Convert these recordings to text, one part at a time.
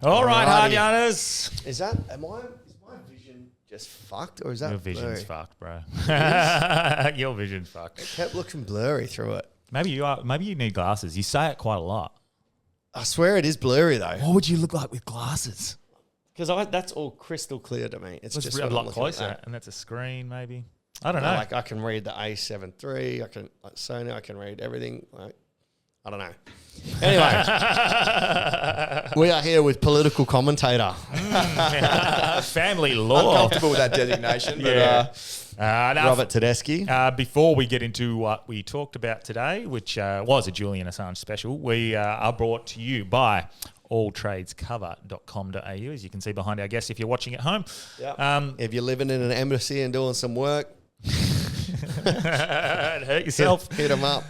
All right, hard Alrighty. yarners. Is my vision just fucked, or is that Your vision's blurry? fucked, bro. Your vision's fucked. It kept looking blurry through it. Maybe you need glasses. You say it quite a lot. I swear it is blurry though. What would you look like with glasses? Because that's all crystal clear to me. It's Let's just be a when I'm lot looking at closer, that. and that's a screen, maybe. I don't know. Like I can read the A7 III. I can Sony. I can read everything. I don't know. Anyway, we are here with political commentator. Family law. I'm comfortable with that designation. Yeah. But, Now, Robert Tedeschi. before we get into what we talked about today, which was a Julian Assange special, we are brought to you by alltradescover.com.au, as you can see behind our guests if you're watching at home. Yep. If you're living in an embassy and doing some work, hurt yourself. hit them up.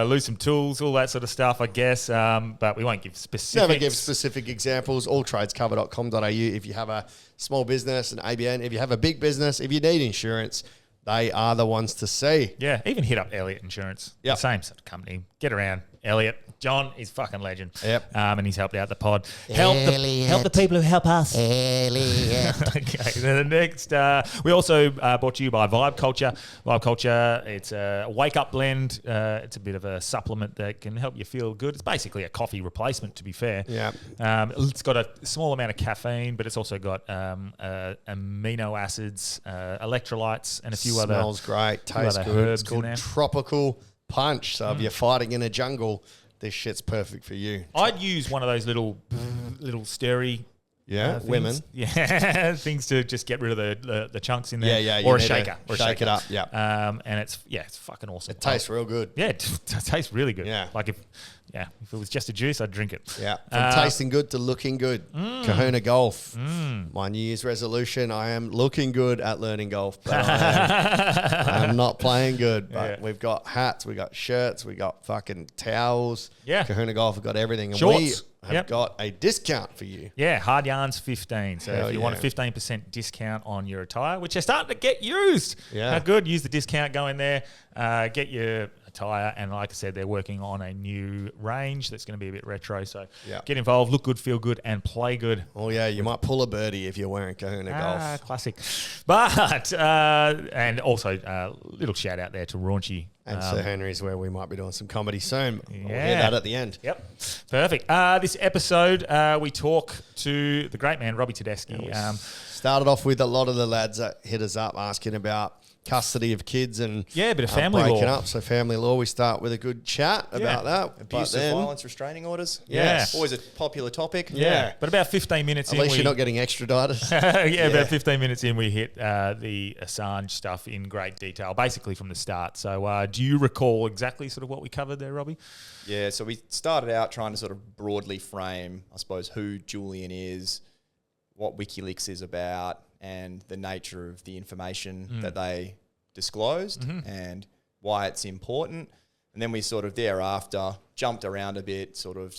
Lose some tools, all that sort of stuff, I guess. But we won't give specifics. Never give specific examples. Alltradescover.com.au. If you have a small business, an ABN, if you have a big business, if you need insurance, they are the ones to see. Yeah, even hit up Elliott Insurance. Yep. The same sort of company. Get around. Elliott. John is fucking legend. Yep. And he's helped out the pod. Help the people who help us. Elliott. Okay. The next, we also brought to you by Vibe Culture. Vibe Culture, it's a wake-up blend. It's a bit of a supplement that can help you feel good. It's basically a coffee replacement, to be fair. Yeah. It's got a small amount of caffeine, but it's also got amino acids, electrolytes, and a few other... Smells great. Tastes other good. herbs It's in called there. Tropical Punch. So if you're fighting in a jungle, this shit's perfect for you. I'd use one of those little stirry Yeah, things. women. Yeah, things to just get rid of the chunks in there. Yeah, Or a you need shaker. to Or a shake shaker. it up, yeah. And it's fucking awesome. It tastes real good. Yeah, it tastes really good. Yeah. Like if it was just a juice, I'd drink it. Yeah, from tasting good to looking good. Kahuna Golf. My New Year's resolution, I am looking good at learning golf, but I am not playing good. But Yeah. we've got hats, we got shirts, we got fucking towels. Yeah. Kahuna Golf have got everything. And Shorts. we have Yep. got a discount for you. Yeah, Hard Yarns 15. So Hell if you want a yeah. 15% discount on your attire, which are starting to get used. Yeah. How good. Use the discount, go in there, get your attire. And like I said, they're working on a new range that's going to be a bit retro. So Yeah. get involved, look good, feel good, and play good. Oh, yeah, you might pull a birdie if you're wearing Kahuna Golf. Classic. But, and also, little shout out there to Raunchy. And Sir Henry's, where we might be doing some comedy soon. We'll hear Yeah. that at the end. Yep. Perfect. This episode, we talk to the great man, Robbie Tedeschi. Started off with a lot of the lads that hit us up asking about custody of kids and Yeah, a bit of family breaking law. up. So family law, we start with a good chat about that. abuse But of then, violence, restraining orders. Yes. Always a popular topic. Yeah. But about 15 minutes at in, least you're not getting extradited. about 15 minutes in, we hit the Assange stuff in great detail, basically from the start. So do you recall exactly sort of what we covered there, Robbie? Yeah, so we started out trying to sort of broadly frame, I suppose, who Julian is, what WikiLeaks is about, and the nature of the information that they disclosed and why it's important. And then we sort of thereafter jumped around a bit, sort of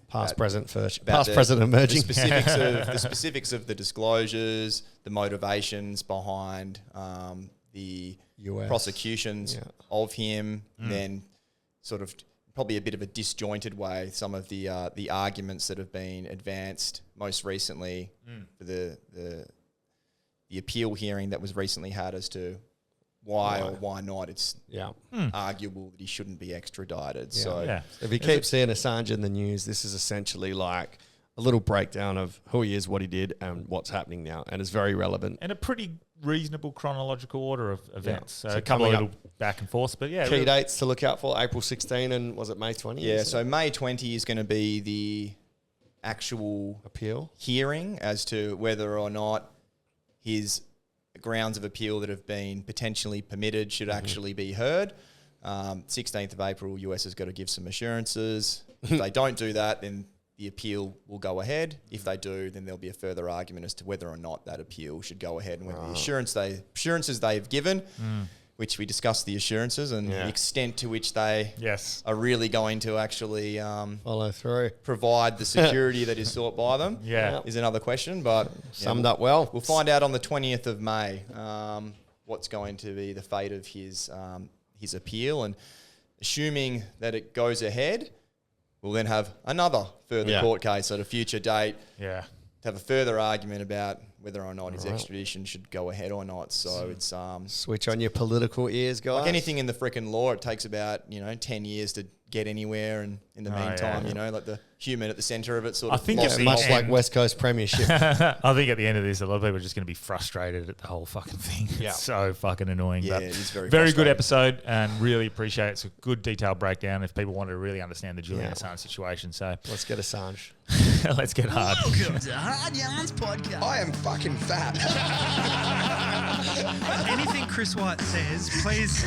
Past, present, first. about Past, present, emerging. the specifics of the disclosures, the motivations behind the US. prosecutions of him, then sort of probably a bit of a disjointed way, some of the arguments that have been advanced most recently for the appeal hearing that was recently had as to why or why not it's arguable that he shouldn't be extradited. So If you keep seeing Assange in the news, this is essentially like a little breakdown of who he is, what he did, and what's happening now. And it's very relevant. And a pretty reasonable chronological order of events. So So a couple of coming little back and forth, but yeah. Key dates to look out for, April 16 and was it May 20? yeah, so May 20 is going to be the actual appeal. hearing as to whether or not his grounds of appeal that have been potentially permitted should actually be heard. 16th of April, US has got to give some assurances. If they don't do that, then the appeal will go ahead. If they do, then there'll be a further argument as to whether or not that appeal should go ahead and whether the assurances they've given, which we discussed the assurances and the extent to which they are really going to actually Follow through. provide the security that is sought by them is another question. But Summed up well. We'll find out on the 20th of May what's going to be the fate of his appeal. And assuming that it goes ahead, we'll then have another further court case at a future date. Yeah. To have a further argument about whether or not his extradition should go ahead or not. So it's switch on your political ears, guys. like anything in the frickin' law, it takes about 10 years to get anywhere, and in the meantime, like the human at the centre of it sort of. I think lost it's much like West Coast Premiership. I think at the end of this, a lot of people are just going to be frustrated at the whole fucking thing. Yeah. It's so fucking annoying. Yeah, but it is very good frustrating. episode, and really appreciate it. It's a good detailed breakdown if people want to really understand the Julian Assange situation. So Let's get Assange. let's get hard. Welcome to Hard Yarns Podcast. I am fucking fat. Anything Chris White says, please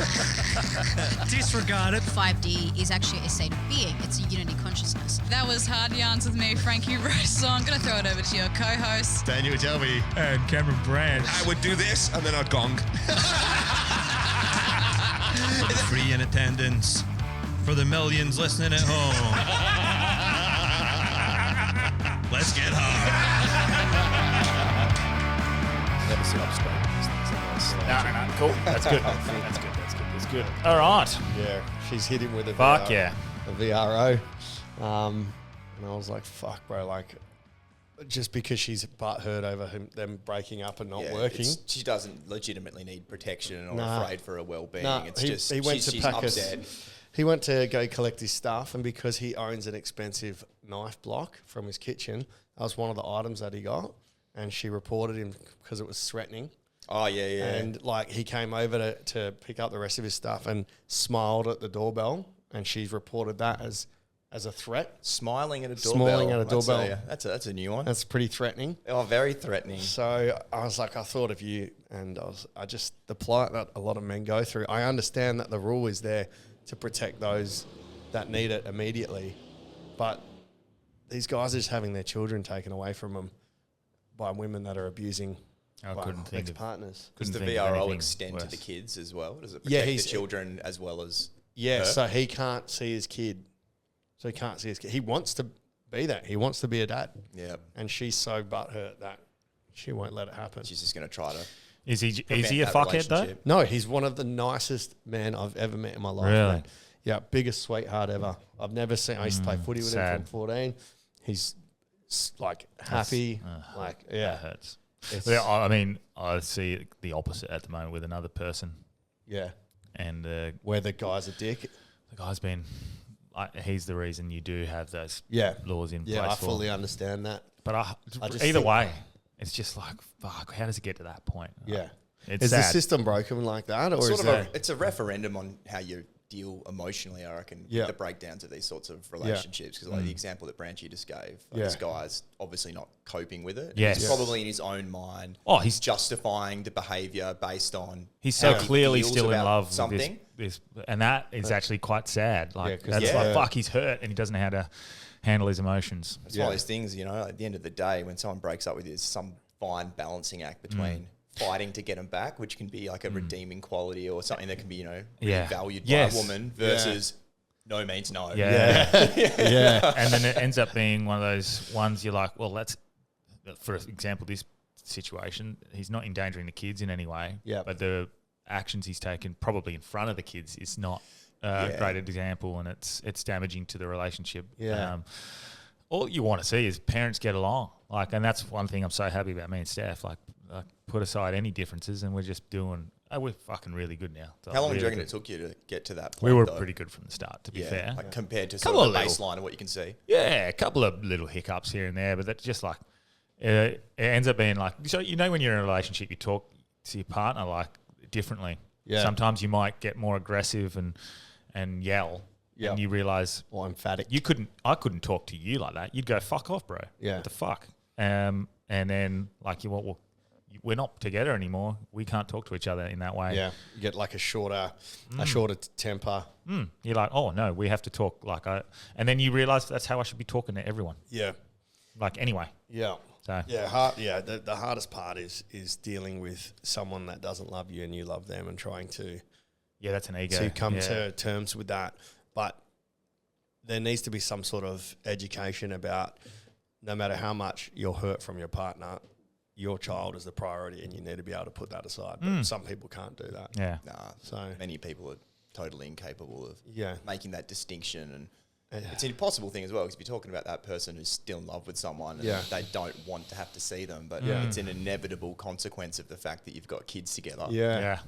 disregard it. 5D is actually a state of being. It's a unity consciousness. That was Hard Yarns with me, Frankie Rose. So I'm going to throw it over to your co-host. Daniel Delby. And Cameron Branch. I would do this and then I'd gong. Free in attendance for the millions listening at home. Let's get hard. Never sit up straight. No, cool. That's good. That's good. All right. Yeah, she's hit him with a Fuck yeah. a VRO. And I was like, fuck, bro, like, just because she's butthurt over them breaking up and not working. She doesn't legitimately need protection or Nah. afraid for her well-being. Nah, It's he just went to she's pack upset. He went to go collect his stuff, and because he owns an expensive knife block from his kitchen, that was one of the items that he got, and she reported him because it was threatening. Oh, yeah. And like he came over to pick up the rest of his stuff and smiled at the doorbell, and she's reported that as a threat. Smiling at a doorbell. Smiling at a doorbell. That's a new one. That's pretty threatening. Oh, very threatening. So I was like, I thought of you, and the plight that a lot of men go through. I understand that the rule is there to protect those that need it immediately, but these guys are just having their children taken away from them by women that are abusing ex-partners. Does the Couldn't think of VRO anything extend to worse. the kids as well? Does it Yeah, protect the he's- children as well as Yeah, her? so he can't see his kid. He wants to be that. He wants to be a dad. Yeah. And she's so butthurt that she won't let it happen. She's just going to try to Is he a prevent that fuckhead though? relationship. No, he's one of the nicest men I've ever met in my life. Really? Man. Yeah, biggest sweetheart ever. I've never seen. I used to play footy with him sad. from 14. He's like happy. That hurts. It's- Yeah, I mean, I see the opposite at the moment with another person, yeah. and the Where the guy's a dick. guy's been. He's the reason you do have those Yeah. laws in Yeah, place. I fully understand that. But I just either think- way, it's just like fuck. How does it get to that point? Yeah. It's Is the sad. system broken like that, or is that? it's a referendum on how you deal emotionally, I reckon, Yeah. with the breakdowns of these sorts of relationships. Because like the example that Branchy just gave, like, Yeah. this guy's obviously not coping with it. Yes. He's probably in his own mind. Oh, he's justifying the behaviour based on He's so how he clearly feels still in about love something. with this, and that is actually quite sad. Like 'cause that's yeah. like fuck, he's hurt and he doesn't know how to handle his emotions. It's one of those things, at the end of the day, when someone breaks up with you, it's some fine balancing act between fighting to get them back, which can be like a redeeming quality or something that can be, really Yeah. valued Yes. by a woman versus no means no. Yeah. Yeah. And then it ends up being one of those ones you're like, well, that's, for example, this situation, he's not endangering the kids in any way. Yep. But the actions he's taken probably in front of the kids is not a great example, and it's damaging to the relationship. Yeah. All you want to see is parents get along. And that's one thing I'm so happy about me and Steph. Put aside any differences, and we're just doing. We're fucking really good now. So How long do you really reckon good. it took you to get to that point? We were though? pretty good from the start, to be Yeah, fair. like compared to Couple sort of the of little- baseline of what you can see. Yeah, a couple of little hiccups here and there, but that's just it ends up being so when you're in a relationship, you talk to your partner differently. Yeah. Sometimes you might get more aggressive and yell, Yeah. and you realize Or emphatic. I couldn't talk to you like that. You'd go fuck off, bro. Yeah. What the fuck? And then we're not together anymore. We can't talk to each other in that way. Yeah. You get like a shorter temper. You're like, oh no, we have to talk and then you realize that's how I should be talking to everyone. Yeah. Anyway. Yeah. So Yeah, the hardest part is dealing with someone that doesn't love you and you love them, and trying to that's an ego. to come Yeah. to terms with that. But there needs to be some sort of education about, no matter how much you're hurt from your partner, your child is the priority, and you need to be able to put that aside. But some people can't do that. Yeah. Nah, So many people are totally incapable of yeah, making that distinction. And It's an impossible thing as well, because if you're talking about that person who's still in love with someone and they don't want to have to see them, but it's an inevitable consequence of the fact that you've got kids together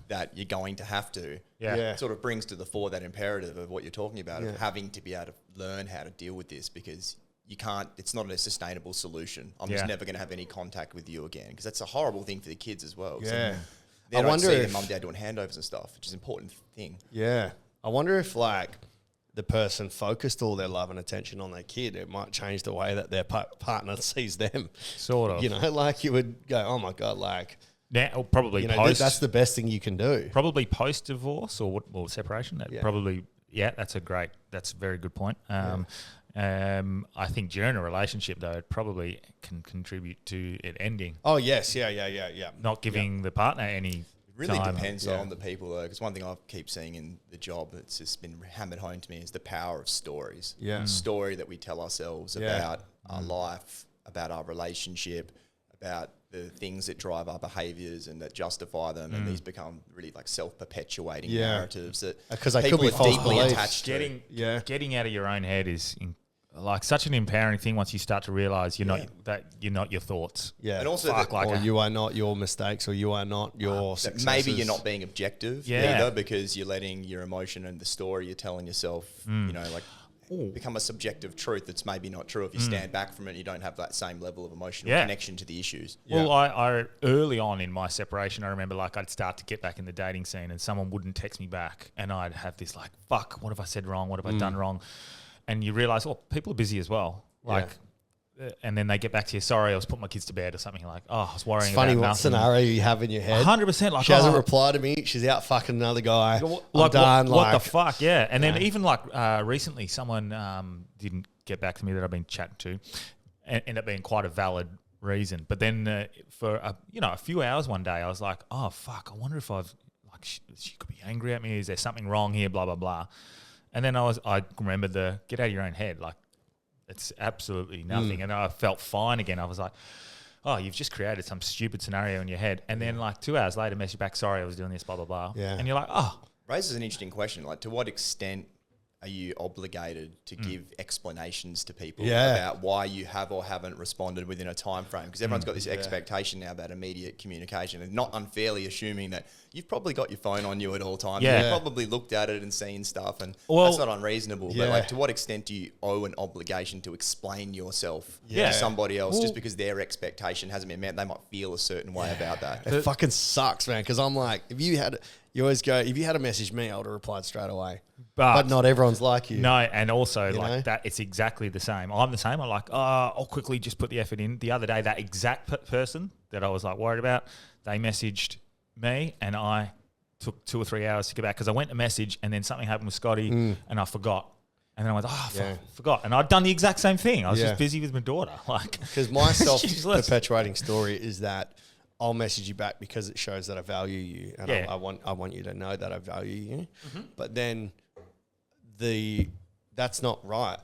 that you're going to have to. It sort of brings to the fore that imperative of what you're talking about, of having to be able to learn how to deal with this, because you can't, it's not a sustainable solution. I'm just never going to have any contact with you again, because that's a horrible thing for the kids as well. Yeah. They don't see their mum and dad doing handovers and stuff, which is an important thing. Yeah. I wonder if, like, the person focused all their love and attention on their kid, it might change the way that their partner sees them. Sort of. You know, like you would go, oh my God, like. Now, probably post. That's the best thing you can do. Probably post divorce or separation. Probably, that's a very good point. I think during a relationship, though, it probably can contribute to it ending. Oh, yes. Yeah. Not giving the partner any. It really depends on the people, though, because one thing I keep seeing in the job that's just been hammered home to me is the power of stories. Yeah. Story that we tell ourselves about our life, about our relationship, about the things that drive our behaviours and that justify them, and these become really like self-perpetuating narratives that people are deeply attached to. Getting out of your own head is like such an empowering thing once you start to realise you're not your thoughts. Yeah, and also you are not your mistakes, or you are not your successes. Maybe you're not being objective either, because you're letting your emotion and the story you're telling yourself, become a subjective truth that's maybe not true. If you stand back from it, you don't have that same level of emotional connection to the issues. Well, I early on in my separation, I remember like I'd start to get back in the dating scene and someone wouldn't text me back, and I'd have this like, fuck, what have I said wrong? What have I done wrong? And you realise, people are busy as well. Like, and then they get back to you, sorry, I was putting my kids to bed or something. Like, I was worrying about nothing. Funny what scenario you have in your head. 100%. Like, she hasn't replied to me. She's out fucking another guy. Like, what the fuck? Yeah. And then even like recently, someone didn't get back to me that I've been chatting to, and ended up being quite a valid reason. But then for a few hours one day, I was like, oh fuck, I wonder if I've like she could be angry at me. Is there something wrong here? Blah blah blah. And then I remembered the get out of your own head. Like, it's absolutely nothing. And I felt fine again. I was like, oh, you've just created some stupid scenario in your head. And then like 2 hours later, message back, sorry, I was doing this, blah, blah, blah. Yeah. And you're like, oh. Raises an interesting question. Like, to what extent are you obligated to give explanations to people about why you have or haven't responded within a time frame? Because everyone's got this expectation now about immediate communication, and not unfairly assuming that you've probably got your phone on you at all times. Yeah. You've probably looked at it and seen stuff, and that's not unreasonable. But like, to what extent do you owe an obligation to explain yourself to somebody else just because their expectation hasn't been met? They might feel a certain way about that. It fucking sucks, man, because I'm like, if you had to message me, I would have replied straight away. But not everyone's like you. No, and also like that, it's exactly the same. I'm the same. I'm like, I'll quickly just put the effort in. The other day, that exact person that I was like worried about, they messaged me, and I took 2 or 3 hours to get back because I went to message, and then something happened with Scotty, and I forgot. And then I went, forgot. And I'd done the exact same thing. I was just busy with my daughter. Like, because my self-perpetuating story is that I'll message you back because it shows that I value you, and I want you to know that I value you. But then that's not right,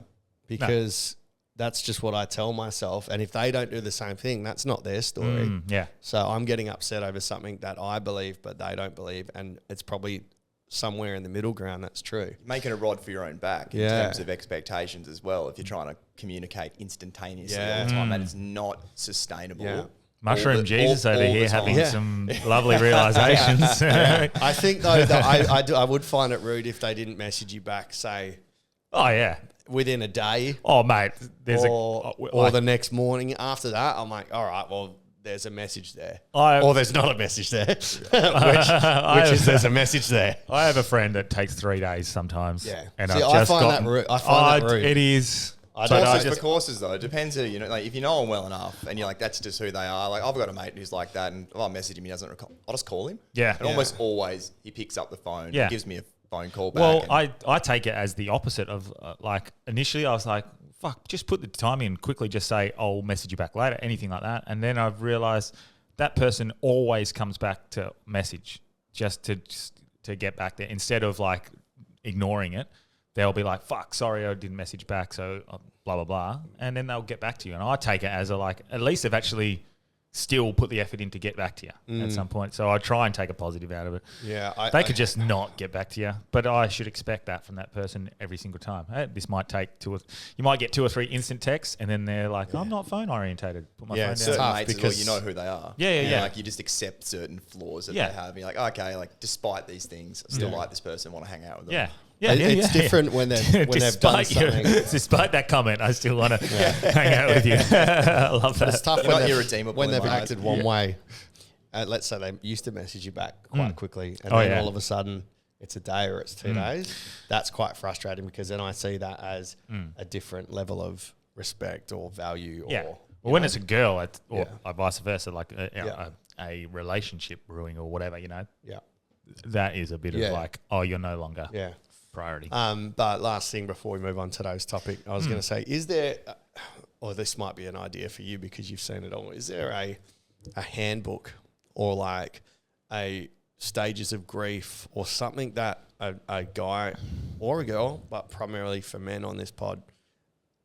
because that's just what I tell myself. And if they don't do the same thing, that's not their story. So I'm getting upset over something that I believe, but they don't believe. And it's probably somewhere in the middle ground that's true. Making a rod for your own back in terms of expectations as well. If you're trying to communicate instantaneously all the time, that is not sustainable. Mushroom Jesus over here having some lovely realizations. I think, though, that I would find it rude if they didn't message you back, say, within a day. Oh, mate. Or the next morning after that. I'm like, all right, well, there's a message there. Or there's not a message there. There's a message there. I have a friend that takes 3 days sometimes. Yeah. And I find that rude. It is. For courses, though, it depends who, like if you know them well enough and you're like, that's just who they are. Like, I've got a mate who's like that, and if I message him, he doesn't recall. I'll just call him. Yeah. And almost always he picks up the phone, gives me a phone call back. Well, I take it as the opposite of like initially I was like, fuck, just put the time in quickly, just say, I'll message you back later, anything like that. And then I've realized that person always comes back to message just to get back there instead of like ignoring it. They'll be like, fuck, sorry, I didn't message back, so blah, blah, blah. And then they'll get back to you. And I take it as at least they've actually still put the effort in to get back to you at some point. So I try and take a positive out of it. Yeah, They could just not get back to you, but I should expect that from that person every single time. Hey, this might take you might get 2 or 3 instant texts, and then they're like, I'm not phone orientated. Put my phone down. Certain tough mates as well, because- you know who they are. Yeah. Like you just accept certain flaws that Yeah. they have. You're like, okay, like despite these things, I still like this person, want to hang out with them. Yeah. It's different when they've done something. Despite that comment, I still want to hang out with you. I love that. It's tough You're when not they've, irredeemable when they've in my eyes. acted one way. Let's say they used to message you back quite quickly, and Oh, then yeah. all of a sudden it's a day or it's 2 days. That's quite frustrating because then I see that as a different level of respect or value. Yeah. Or, Well, when it's a girl, or Yeah. vice versa, like a relationship brewing or whatever, yeah, that is a bit Yeah. of like, oh, you're no longer yeah. priority. But last thing before we move on to today's topic, I was going to say, is there, or this might be an idea for you because you've seen it all, is there a handbook or like a stages of grief or something that a guy or a girl, but primarily for men on this pod,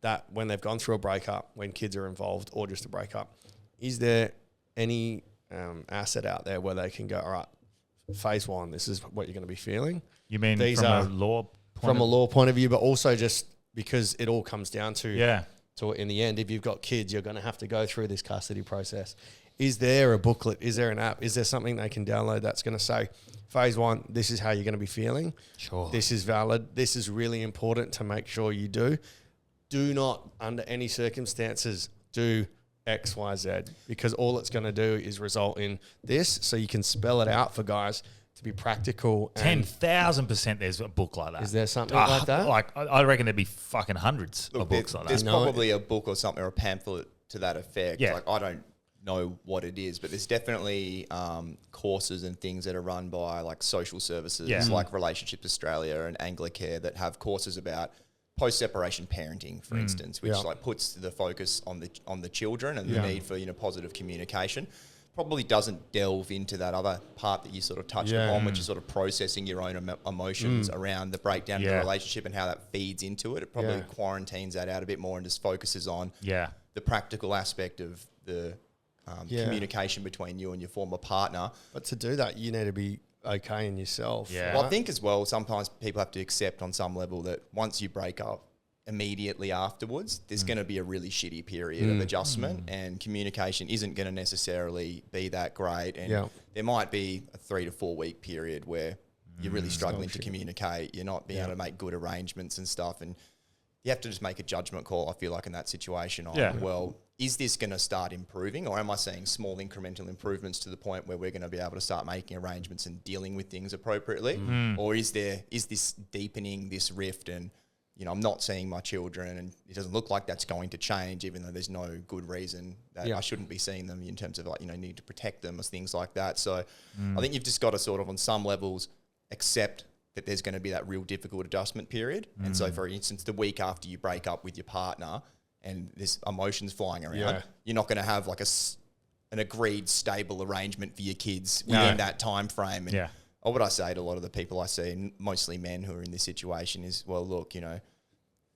that when they've gone through a breakup, when kids are involved or just a breakup, is there any asset out there where they can go, all right, phase 1, this is what you're going to be feeling? You mean these from are a law point From of a law point of view, but also just because it all comes down to, Yeah. to in the end, if you've got kids, you're going to have to go through this custody process. Is there a booklet? Is there an app? Is there something they can download that's going to say, phase 1, this is how you're going to be feeling. Sure. This is valid. This is really important to make sure you do. Do not, under any circumstances, do X, Y, Z, because all it's going to do is result in this. So you can spell it out for guys to be practical. And 10,000% there's a book like that. is there something like that? Like, I reckon there'd be fucking hundreds of books like that. There's No. probably a book or something or a pamphlet to that effect. Yeah. Like I don't know what it is, but there's definitely courses and things that are run by like social services, like Relationships Australia and Anglicare, that have courses about post-separation parenting, for instance, which like puts the focus on the children and the need for positive communication. Probably doesn't delve into that other part that you sort of touched upon, which is sort of processing your own emotions around the breakdown of the relationship and how that feeds into it. It probably quarantines that out a bit more and just focuses on the practical aspect of the communication between you and your former partner. But to do that, you need to be okay in yourself. Yeah. Well, I think as well, sometimes people have to accept on some level that once you break up, immediately afterwards, there's going to be a really shitty period of adjustment, and communication isn't going to necessarily be that great. And there might be a 3 to 4 week period where you're really struggling to communicate. You're not being able to make good arrangements and stuff. And you have to just make a judgment call, I feel like, in that situation on, well, is this going to start improving, or am I seeing small incremental improvements to the point where we're going to be able to start making arrangements and dealing with things appropriately? Or is this deepening this rift, and I'm not seeing my children and it doesn't look like that's going to change, even though there's no good reason that I shouldn't be seeing them in terms of need to protect them or things like that. So I think you've just got to sort of on some levels accept that there's going to be that real difficult adjustment period. And so, for instance, the week after you break up with your partner and there's emotions flying around, you're not going to have like an agreed stable arrangement for your kids within that time frame. And what I say to a lot of the people I see, and mostly men who are in this situation, is, well, look,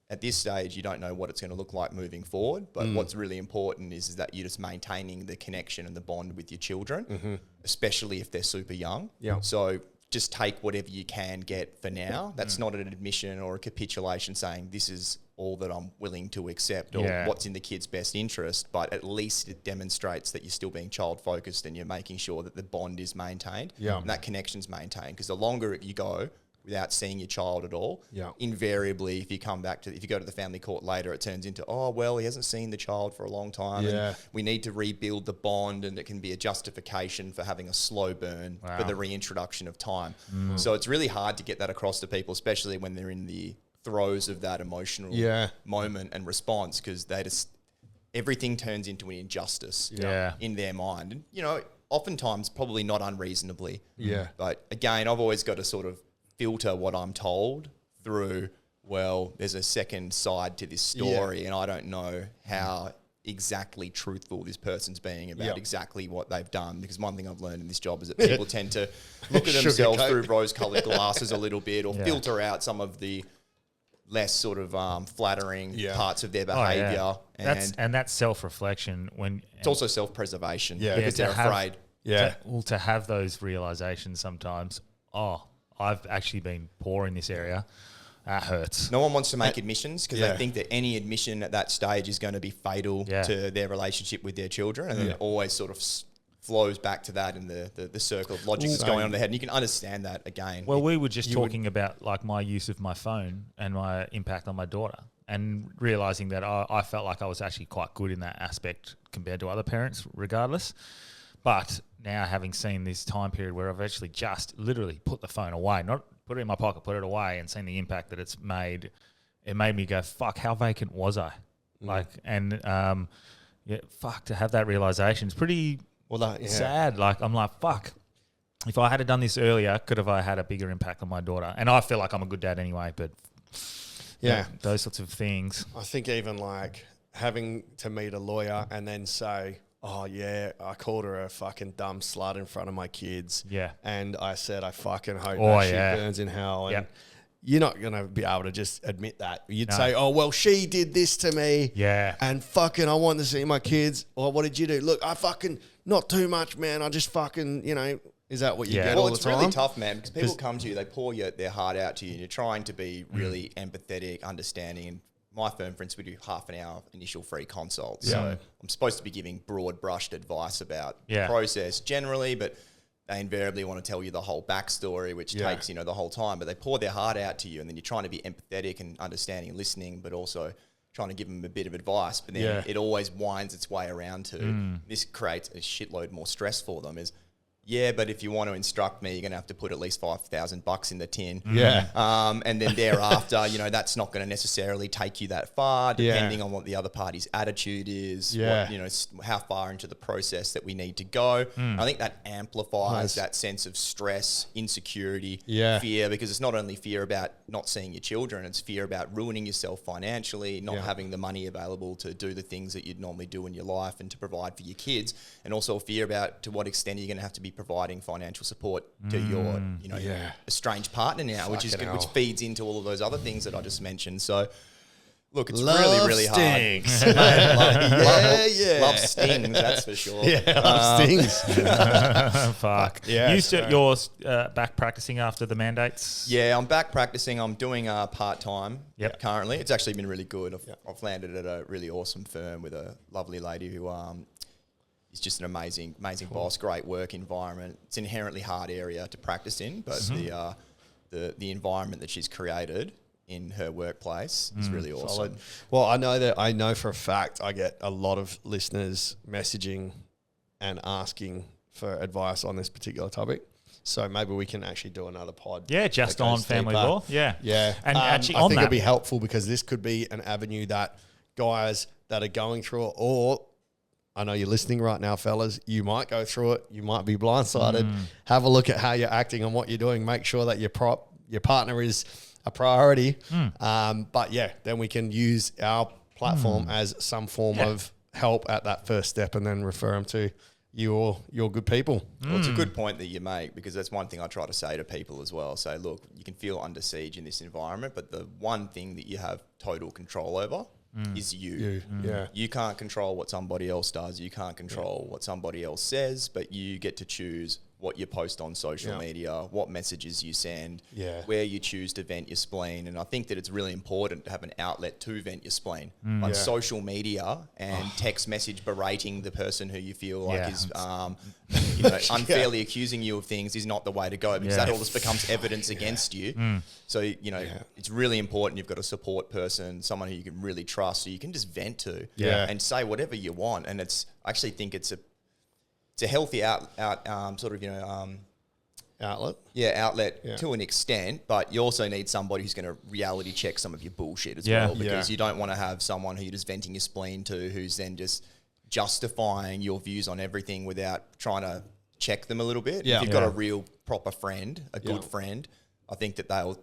at this stage, you don't know what it's going to look like moving forward. But what's really important is that you're just maintaining the connection and the bond with your children, especially if they're super young. So just take whatever you can get for now. That's not an admission or a capitulation saying this is all that I'm willing to accept or what's in the kid's best interest, but at least it demonstrates that you're still being child focused and you're making sure that the bond is maintained and that connection's maintained. Because the longer you go without seeing your child at all, invariably, if you go to the family court later, it turns into, oh, well, he hasn't seen the child for a long time. And we need to rebuild the bond, and it can be a justification for having a slow burn for the reintroduction of time. So it's really hard to get that across to people, especially when they're in the throes of that emotional moment and response, because everything turns into an injustice in their mind. And, oftentimes probably not unreasonably. But again, I've always got to sort of filter what I'm told through, well, there's a second side to this story and I don't know how exactly truthful this person's being about exactly what they've done. Because one thing I've learned in this job is that people tend to look at themselves through rose-coloured glasses a little bit, or filter out some of the less sort of flattering Yeah. parts of their Oh, yeah. behaviour. And That's self-reflection when it's also self-preservation Yeah. because they're afraid. to have those realizations sometimes. I've actually been poor in this area. That hurts. No one wants to make admissions because Yeah. they think that any admission at that stage is going to be fatal to their relationship with their children. And then it always sort of flows back to that and the circle of logic that's going on in their head. And you can understand that again. Well, we were just talking about like my use of my phone and my impact on my daughter, and realizing that I felt like I was actually quite good in that aspect compared to other parents, regardless. But now having seen this time period where I've actually just literally put the phone away, not put it in my pocket, put it away, and seen the impact that it's made, it made me go, fuck, how vacant was I? Like, and fuck, to have that realization, it's pretty sad. Like, I'm like, fuck, if I had done this earlier, could have I had a bigger impact on my daughter? And I feel like I'm a good dad anyway, but those sorts of things. I think even like having to meet a lawyer and then say, oh, yeah, I called her a fucking dumb slut in front of my kids. Yeah. And I said, I fucking hope Oh, that she yeah. burns in hell. And Yep. you're not going to be able to just admit that. You'd say, oh, well, she did this to me. Yeah. And fucking I want to see my kids. Or what did you do? Look, I fucking, not too much, man. I just fucking, is that what you get all Well, the it's time? really tough, man, because people come to you, they pour their heart out to you, and you're trying to be really empathetic, understanding. And my firm, for instance, we do half an hour initial free consult. So I'm supposed to be giving broad-brushed advice about the process generally, but they invariably want to tell you the whole backstory, which takes, the whole time. But they pour their heart out to you, and then you're trying to be empathetic and understanding and listening, but also trying to give them a bit of advice. But then it always winds its way around to this creates a shitload more stress for them is, but if you want to instruct me, you're going to have to put at least $5,000 in the tin. And then thereafter, that's not going to necessarily take you that far, depending on what the other party's attitude is, how far into the process that we need to go. I think that amplifies that sense of stress, insecurity, fear, because it's not only fear about not seeing your children, it's fear about ruining yourself financially, not having the money available to do the things that you'd normally do in your life and to provide for your kids, and also fear about to what extent you're going to have to be providing financial support to your, estranged partner now, which feeds into all of those other things that I just mentioned. So, look, it's really hard. Love stings, that's for sure. Love stings. Fuck. Yeah, You're back practicing after the mandates? Yeah, I'm back practicing. I'm doing part-time currently. It's actually been really good. I've landed at a really awesome firm with a lovely lady who is just an amazing boss, great work environment. It's an inherently hard area to practice in, but the environment that she's created in her workplace is really awesome. Solid. Well, I know for a fact I get a lot of listeners messaging and asking for advice on this particular topic. So maybe we can actually do another pod. Yeah, just on family law. Yeah. And actually I on think that, it'd be helpful because this could be an avenue that guys that are going through it, or I know you're listening right now, fellas, you might go through it. You might be blindsided. Have a look at how you're acting and what you're doing. Make sure that your partner is a priority. But then we can use our platform as some form of help at that first step and then refer them to your good people. Well, it's a good point that you make, because that's one thing I try to say to people as well. Say, look, you can feel under siege in this environment, but the one thing that you have total control over is you. You can't control what somebody else does. You can't control what somebody else says, but you get to choose what you post on social media, what messages you send, where you choose to vent your spleen. And I think that it's really important to have an outlet to vent your spleen. Like social media and text message berating the person who you feel like is unfairly accusing you of things is not the way to go, because that all just becomes evidence against you. So, it's really important you've got a support person, someone who you can really trust, so you can just vent to and say whatever you want. And I actually think it's a healthy outlet to an extent, but you also need somebody who's going to reality check some of your bullshit as well, because you don't want to have someone who you're just venting your spleen to, who's then just justifying your views on everything without trying to check them a little bit. If you've got a real proper friend, a good friend, I think that they'll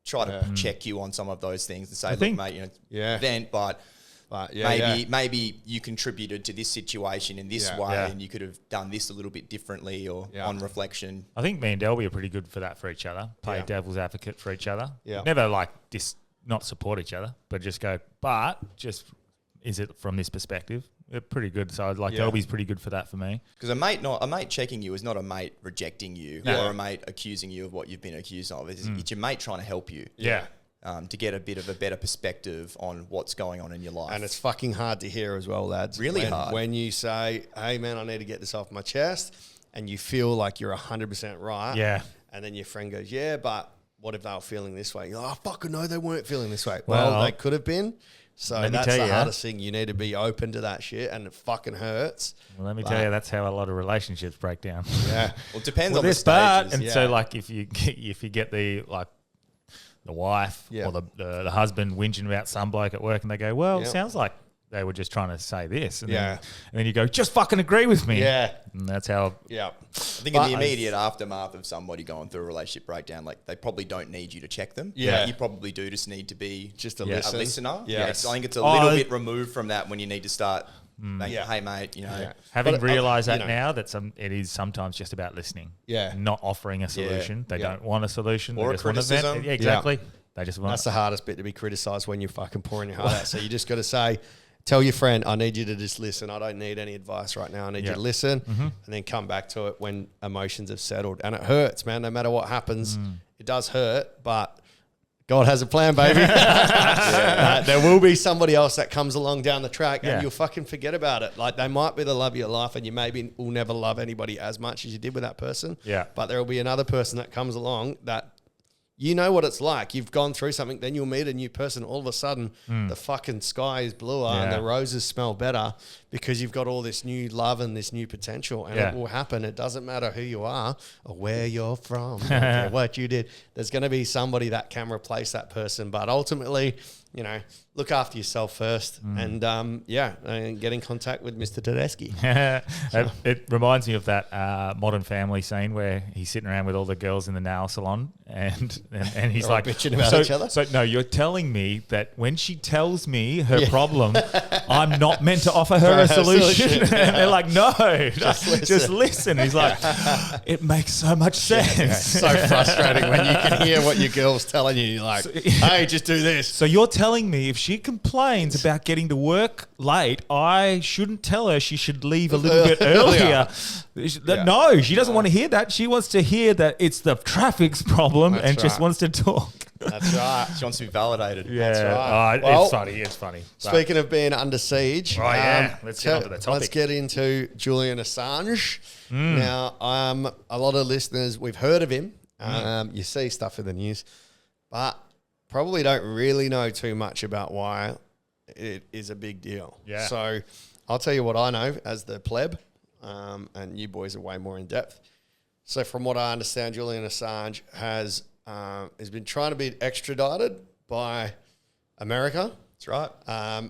try to check you on some of those things and say, look, mate, vent, but maybe you contributed to this situation in this way, and you could have done this a little bit differently, or on reflection. I think me and Delby are pretty good for that for each other. Play devil's advocate for each other. Never like not support each other, but just go, but just is it from this perspective? Pretty good. So like Delby's pretty good for that for me. Because a mate checking you is not a mate rejecting you or a mate accusing you of what you've been accused of. It's your mate trying to help you. Yeah. To get a bit of a better perspective on what's going on in your life. And it's fucking hard to hear as well, lads. Really hard. When you say, hey, man, I need to get this off my chest, and you feel like you're 100% right. Yeah. And then your friend goes, yeah, but what if they were feeling this way? You're like, oh, fucking no, they weren't feeling this way. Well, they could have been. So that's the hardest thing. You need to be open to that shit, and it fucking hurts. Well, let me tell you, that's how a lot of relationships break down. Yeah. Well, it depends on the stages. stages. And so, like, if you get the wife or the husband whinging about some bloke at work, and they go, well, it sounds like they were just trying to say this. And then you go, just fucking agree with me. Yeah. And that's how... Yeah. I think in the immediate aftermath of somebody going through a relationship breakdown, like they probably don't need you to check them. Yeah. You probably do just need to be just a listener. Yeah. I think it's a little bit removed from that when you need to start saying, hey, mate, you know. Yeah. Having realised that now, that it is sometimes just about listening. Yeah. Not offering a solution. They don't want a solution. Or they a criticism. Yeah, exactly. They just want... That's the hardest bit, to be criticised when you're fucking pouring your heart out. So you just got to say... Tell your friend, I need you to just listen. I don't need any advice right now. I need you to listen and then come back to it when emotions have settled. And it hurts, man. No matter what happens, it does hurt, but God has a plan, baby. There will be somebody else that comes along down the track and you'll fucking forget about it. Like, they might be the love of your life, and you maybe will never love anybody as much as you did with that person. Yeah. But there will be another person that comes along that... You know what it's like. You've gone through something, then you'll meet a new person. All of a sudden, the fucking sky is bluer and the roses smell better because you've got all this new love and this new potential. And it will happen. It doesn't matter who you are or where you're from or what you did. There's going to be somebody that can replace that person. But ultimately, you know, look after yourself first and get in contact with Mr. Tedeschi. It reminds me of that Modern Family scene where he's sitting around with all the girls in the nail salon and he's like bitching about each other. So no, you're telling me that when she tells me her problem, I'm not meant to offer her a solution. And they're like, no, just listen. He's like, it makes so much sense. It's so frustrating when you can hear what your girl's telling you. You're like, hey, just do this. So you're telling me if she complains about getting to work late, I shouldn't tell her she should leave a little bit earlier. No, she doesn't want to hear that. She wants to hear that it's the traffic's problem just wants to talk. That's right. She wants to be validated. Yeah. That's right. Well, it's funny. Speaking of being under siege, let's get onto the topic. Let's get into Julian Assange. Now, a lot of listeners, we've heard of him. You see stuff in the news, but probably don't really know too much about why it is a big deal. Yeah. So I'll tell you what I know as the pleb, and you boys are way more in depth. So from what I understand, Julian Assange has been trying to be extradited by America. That's right. I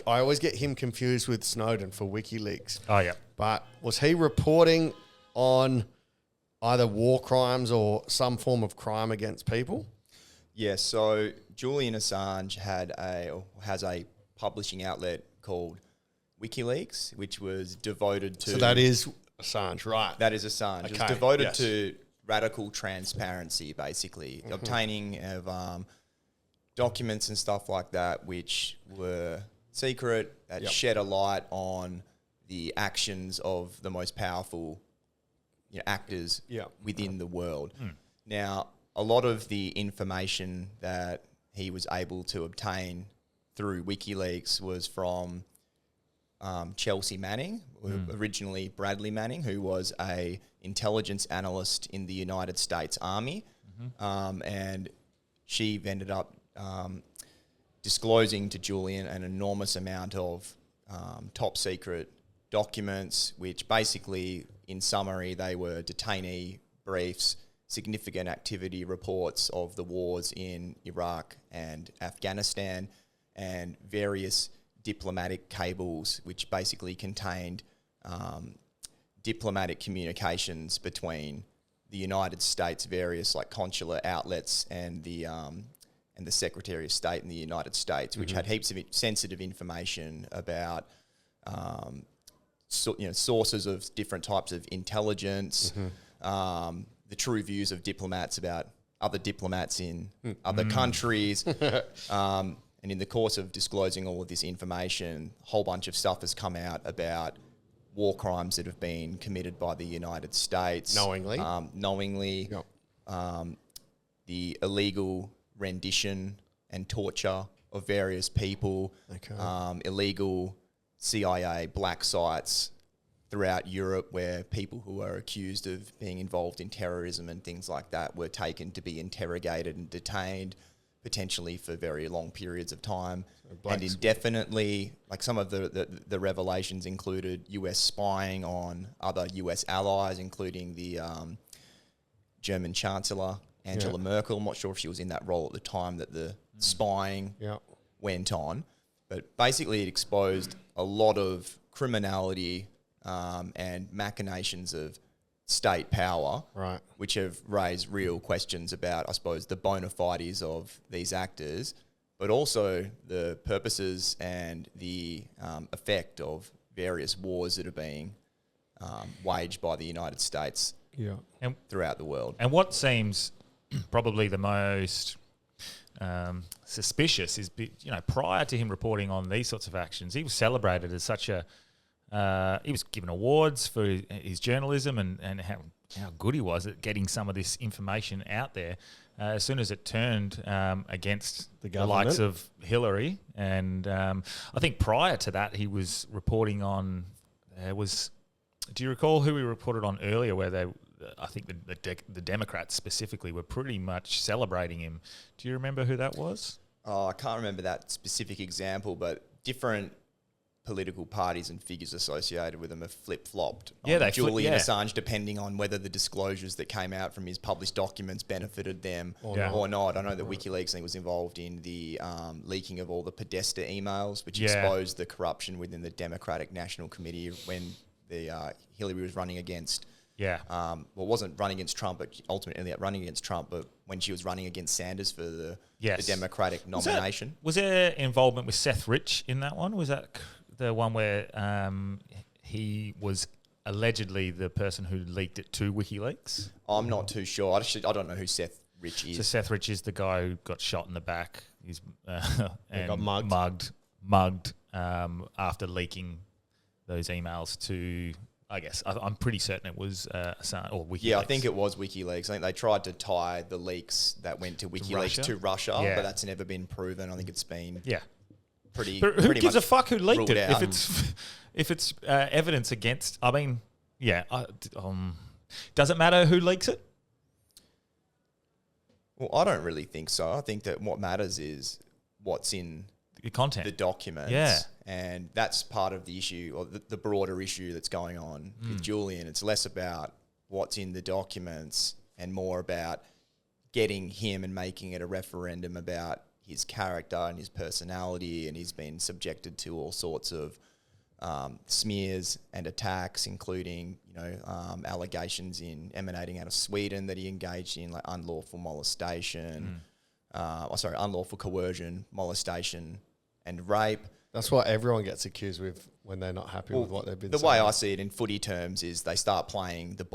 always get him confused with Snowden for WikiLeaks. Oh, yeah. But was he reporting on either war crimes or some form of crime against people? Yeah, so Julian Assange has a publishing outlet called WikiLeaks, which was devoted to... So that is Assange, right? That is Assange. Okay, It's devoted to radical transparency, basically. Obtaining of documents and stuff like that, which were secret, that shed a light on the actions of the most powerful actors within the world. Now, a lot of the information that he was able to obtain through WikiLeaks was from Chelsea Manning, originally Bradley Manning, who was a intelligence analyst in the United States Army, and she ended up disclosing to Julian an enormous amount of top secret documents, which basically, in summary, they were detainee briefs, significant activity reports of the wars in Iraq and Afghanistan, and various diplomatic cables, which basically contained diplomatic communications between the United States, various consular outlets, and the Secretary of State in the United States, which had heaps of sensitive information about sources of different types of intelligence, the true views of diplomats about other diplomats in other countries. And in the course of disclosing all of this information, a whole bunch of stuff has come out about war crimes that have been committed by the United States. Knowingly. Yep. The illegal rendition and torture of various people, illegal CIA black sites throughout Europe where people who are accused of being involved in terrorism and things like that were taken to be interrogated and detained, potentially for very long periods of time and indefinitely. Like some of the revelations included US spying on other US allies, including the German Chancellor, Angela Merkel. I'm not sure if she was in that role at the time that the spying went on. But basically it exposed a lot of criminality and machinations of state power, right, which have raised real questions about, I suppose, the bona fides of these actors, but also the purposes and the effect of various wars that are being waged by the United States and throughout the world. And what seems probably the most suspicious is, prior to him reporting on these sorts of actions, he was celebrated as such a he was given awards for his journalism and how good he was at getting some of this information out there. As soon as it turned against the likes of Hillary, and I think prior to that he was reporting on. Do you recall who he reported on earlier? Where I think the Democrats specifically were pretty much celebrating him. Do you remember who that was? Oh, I can't remember that specific example, but different political parties and figures associated with them have flip-flopped on Julian Assange, depending on whether the disclosures that came out from his published documents benefited them or not. I know that WikiLeaks, I think, was involved in the leaking of all the Podesta emails, which exposed the corruption within the Democratic National Committee when Hillary was running against... wasn't running against Trump, but ultimately ended up running against Trump, but when she was running against Sanders for the Democratic nomination. Was there involvement with Seth Rich in that one? Was that the one where he was allegedly the person who leaked it to WikiLeaks? I'm not too sure. I don't know who Seth Rich is. So Seth Rich is the guy who got shot in the back. He's and got mugged after leaking those emails to... I guess I'm pretty certain it was Assange or WikiLeaks. Yeah, I think it was WikiLeaks. I think they tried to tie the leaks that went to WikiLeaks to Russia, but that's never been proven. I think it's been pretty. But who gives a fuck who leaked it out. if it's evidence against? I mean, does it matter who leaks it? Well, I don't really think so. I think that what matters is what's in the content, the documents. Yeah. And that's part of the issue, or the broader issue that's going on with Julian. It's less about what's in the documents and more about getting him and making it a referendum about his character and his personality. And he's been subjected to all sorts of smears and attacks, including allegations emanating out of Sweden that he engaged in like unlawful molestation, unlawful coercion, molestation, and rape. That's what everyone gets accused with when they're not happy with what they've been saying. The way I see it in footy terms is they start playing the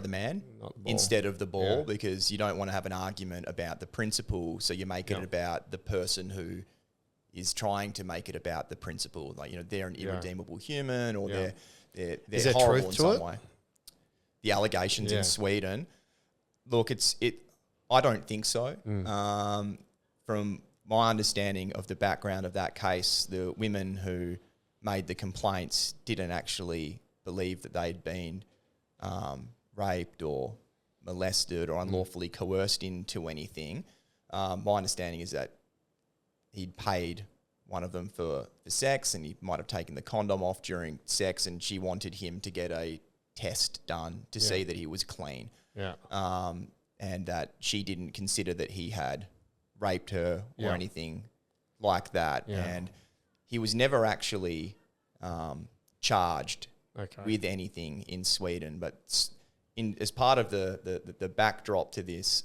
man instead of the ball, because you don't want to have an argument about the principle, so you make it about the person who is trying to make it about the principle. Like, they're an irredeemable human, or they're is there horrible truth in to some it? way. The allegations in Sweden. Look, I don't think so. From my understanding of the background of that case, the women who made the complaints didn't actually believe that they'd been raped or molested or unlawfully coerced into anything. My understanding is that he'd paid one of them for sex, and he might have taken the condom off during sex, and she wanted him to get a test done to see that he was clean. And that she didn't consider that he had raped her or anything like that. And he was never actually charged with anything in Sweden. But as part of the backdrop to this,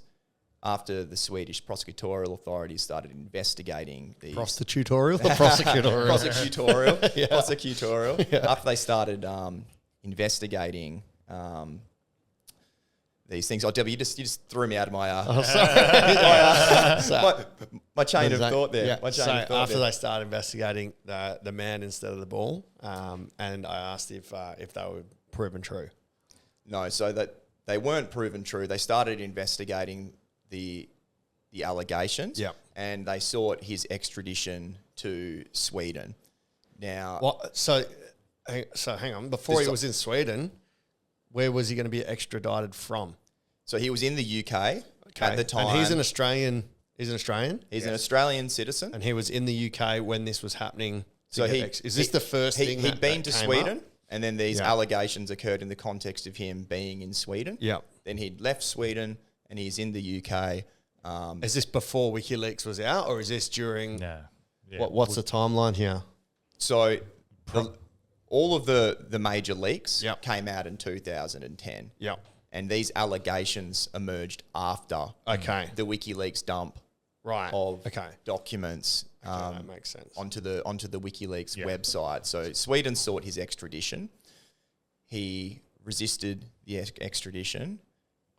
after the Swedish prosecutorial authorities started investigating these... Prostitutorial or prosecutorial? Prosecutorial. After they started investigating these things. Oh, Delby, you just threw me out of my my chain of thought there. Yeah. My chain So of thought after there. they started investigating the man instead of the ball, and I asked if they were proven true. No, so that they weren't proven true. They started investigating the allegations, and they sought his extradition to Sweden. Now, What? So hang on. Before he was in Sweden, where was he going to be extradited from? so he was in the UK at the time. And he's an Australian. He's an Australian. He's an Australian citizen. And he was in the UK when this was happening. So is this the first thing he'd been to came Sweden, up? and then these allegations occurred in the context of him being in Sweden. Yeah. Then he'd left Sweden, and he's in the UK. Is this before WikiLeaks was out, or is this during? No. Yeah. What's the timeline here? So all of the major leaks Yep. came out in 2010. Yeah. And these allegations emerged after Okay. the WikiLeaks dump Right. of Okay. documents That makes sense. onto the WikiLeaks website. So Sweden sought his extradition. He resisted the extradition.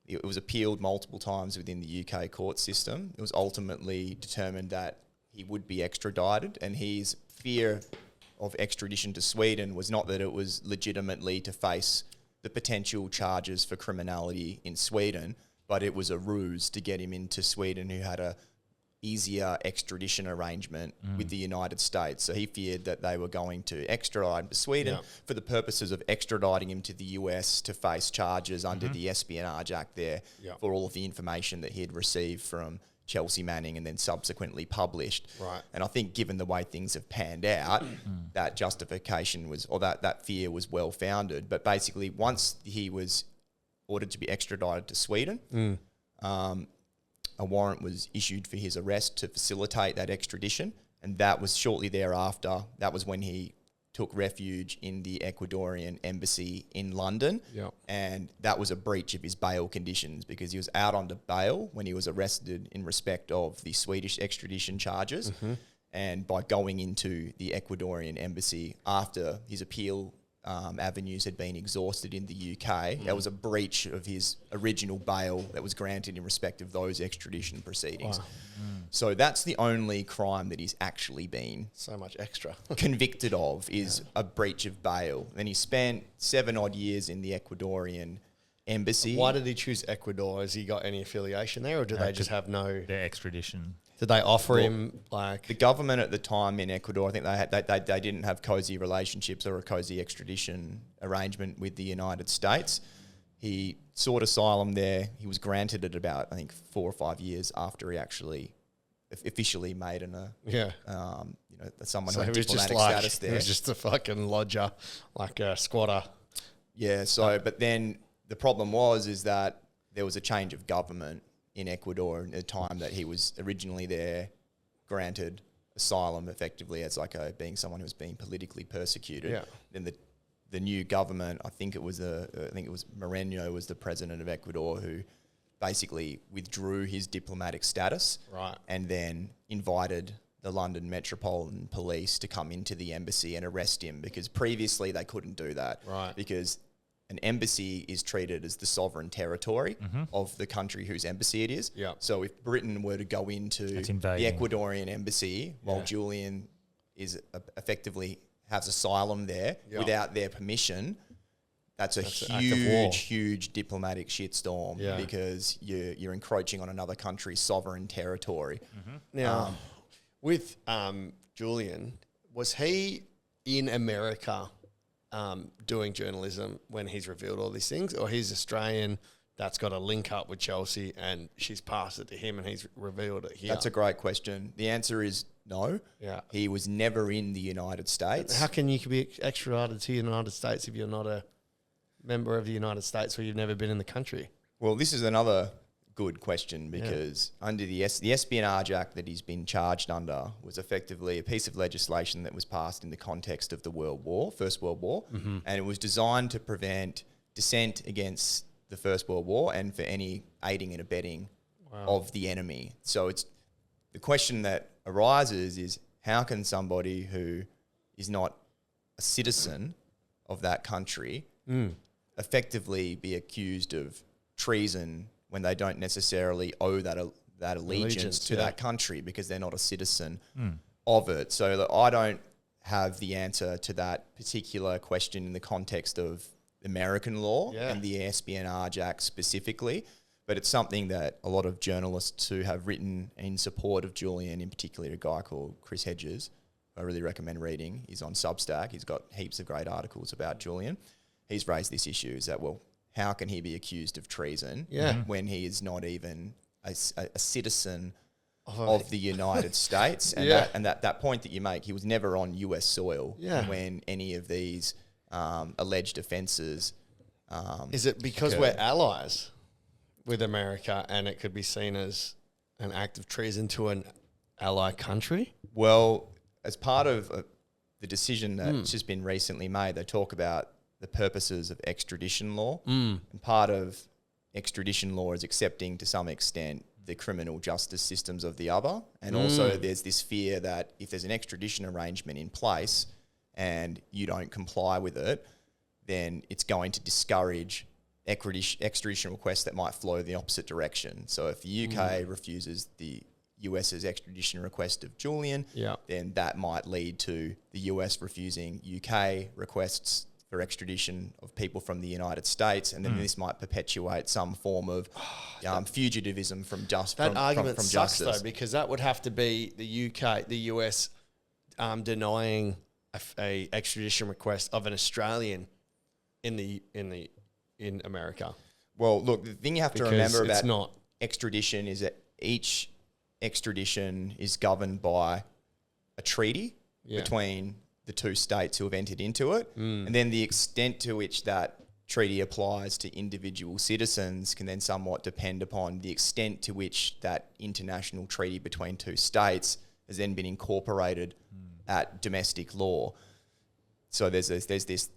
It was appealed multiple times within the UK court system. It was ultimately determined that he would be extradited, and his fear of extradition to Sweden was not that it was legitimately to face the potential charges for criminality in Sweden, but it was a ruse to get him into Sweden, who had a easier extradition arrangement with the United States. So he feared that they were going to extradite him to Sweden for the purposes of extraditing him to the US to face charges under the Espionage Act there for all of the information that he had received from Chelsea Manning and then subsequently published. Right. And I think given the way things have panned out, that justification was, or that fear was well founded. But basically, once he was ordered to be extradited to Sweden, a warrant was issued for his arrest to facilitate that extradition. And that was shortly thereafter. That was when he took refuge in the Ecuadorian embassy in London. Yep. And that was a breach of his bail conditions because he was out under bail when he was arrested in respect of the Swedish extradition charges. And by going into the Ecuadorian embassy after his appeal avenues had been exhausted in the UK, that was a breach of his original bail that was granted in respect of those extradition proceedings. So that's the only crime that he's actually been So much extra. convicted of is a breach of bail. Then he spent 7 odd years in the Ecuadorian embassy. Why did he choose Ecuador? Has he got any affiliation there, or do they just have no? Their extradition. Did they offer him like? The government at the time in Ecuador, I think they didn't have cozy relationships or a cozy extradition arrangement with the United States. He sought asylum there. He was granted it about, I think, 4 or 5 years after he actually officially made someone So who had he was just diplomatic like status there. he was just a fucking lodger, like a squatter. Yeah, so but then the problem is that there was a change of government in Ecuador at the time that he was originally there, granted asylum effectively as being someone who was being politically persecuted. Yeah. Then the new government, I think it was Moreno was the president of Ecuador, who basically withdrew his diplomatic status, Right. and then invited the London Metropolitan Police to come into the embassy and arrest him, because previously they couldn't do that. Right. Because an embassy is treated as the sovereign territory of the country whose embassy it is. Yeah. So if Britain were to go into That's the invading. Ecuadorian embassy while Julian is effectively has asylum there without their permission, that's an act of war. huge diplomatic shitstorm because you're encroaching on another country's sovereign territory. Now, with Julian, was he in America doing journalism when he's revealed all these things, or he's Australian that's got a link up with Chelsea and she's passed it to him and he's revealed it here? That's a great question. The answer is no. Yeah. He was never in the United States. How can you be extradited to the United States if you're not a member of the United States or you've never been in the country? Well, this is another good question because under the Espionage Act that he's been charged under was effectively a piece of legislation that was passed in the context of the First World War, and it was designed to prevent dissent against the First World War and for any aiding and abetting of the enemy. So it's the question that arises is, how can somebody who is not a citizen of that country effectively be accused of treason when they don't necessarily owe that allegiance to that country because they're not a citizen of it. So that I don't have the answer to that particular question in the context of American law and the Espionage Act specifically, but it's something that a lot of journalists who have written in support of Julian, in particular a guy called Chris Hedges, I really recommend reading. He's on Substack. He's got heaps of great articles about Julian. He's raised this issue, is that, well, how can he be accused of treason when he is not even a citizen of the United States? And that point that you make, he was never on US soil when any of these alleged offences is it because we're allies with America and it could be seen as an act of treason to an ally country? Well, as part of the decision that's just been recently made, they talk about the purposes of extradition law. And part of extradition law is accepting to some extent the criminal justice systems of the other. And also there's this fear that if there's an extradition arrangement in place and you don't comply with it, then it's going to discourage extradition requests that might flow the opposite direction. So if the UK refuses the US's extradition request of Julian, then that might lead to the US refusing UK requests for extradition of people from the United States, and then this might perpetuate some form of fugitivism from argument sucks justice. Though, because that would have to be the US denying a extradition request of an Australian in America. Well, look, the thing you have to remember about not extradition is that each extradition is governed by a treaty between the two states who have entered into it. And then the extent to which that treaty applies to individual citizens can then somewhat depend upon the extent to which that international treaty between two states has then been incorporated at domestic law. So there's this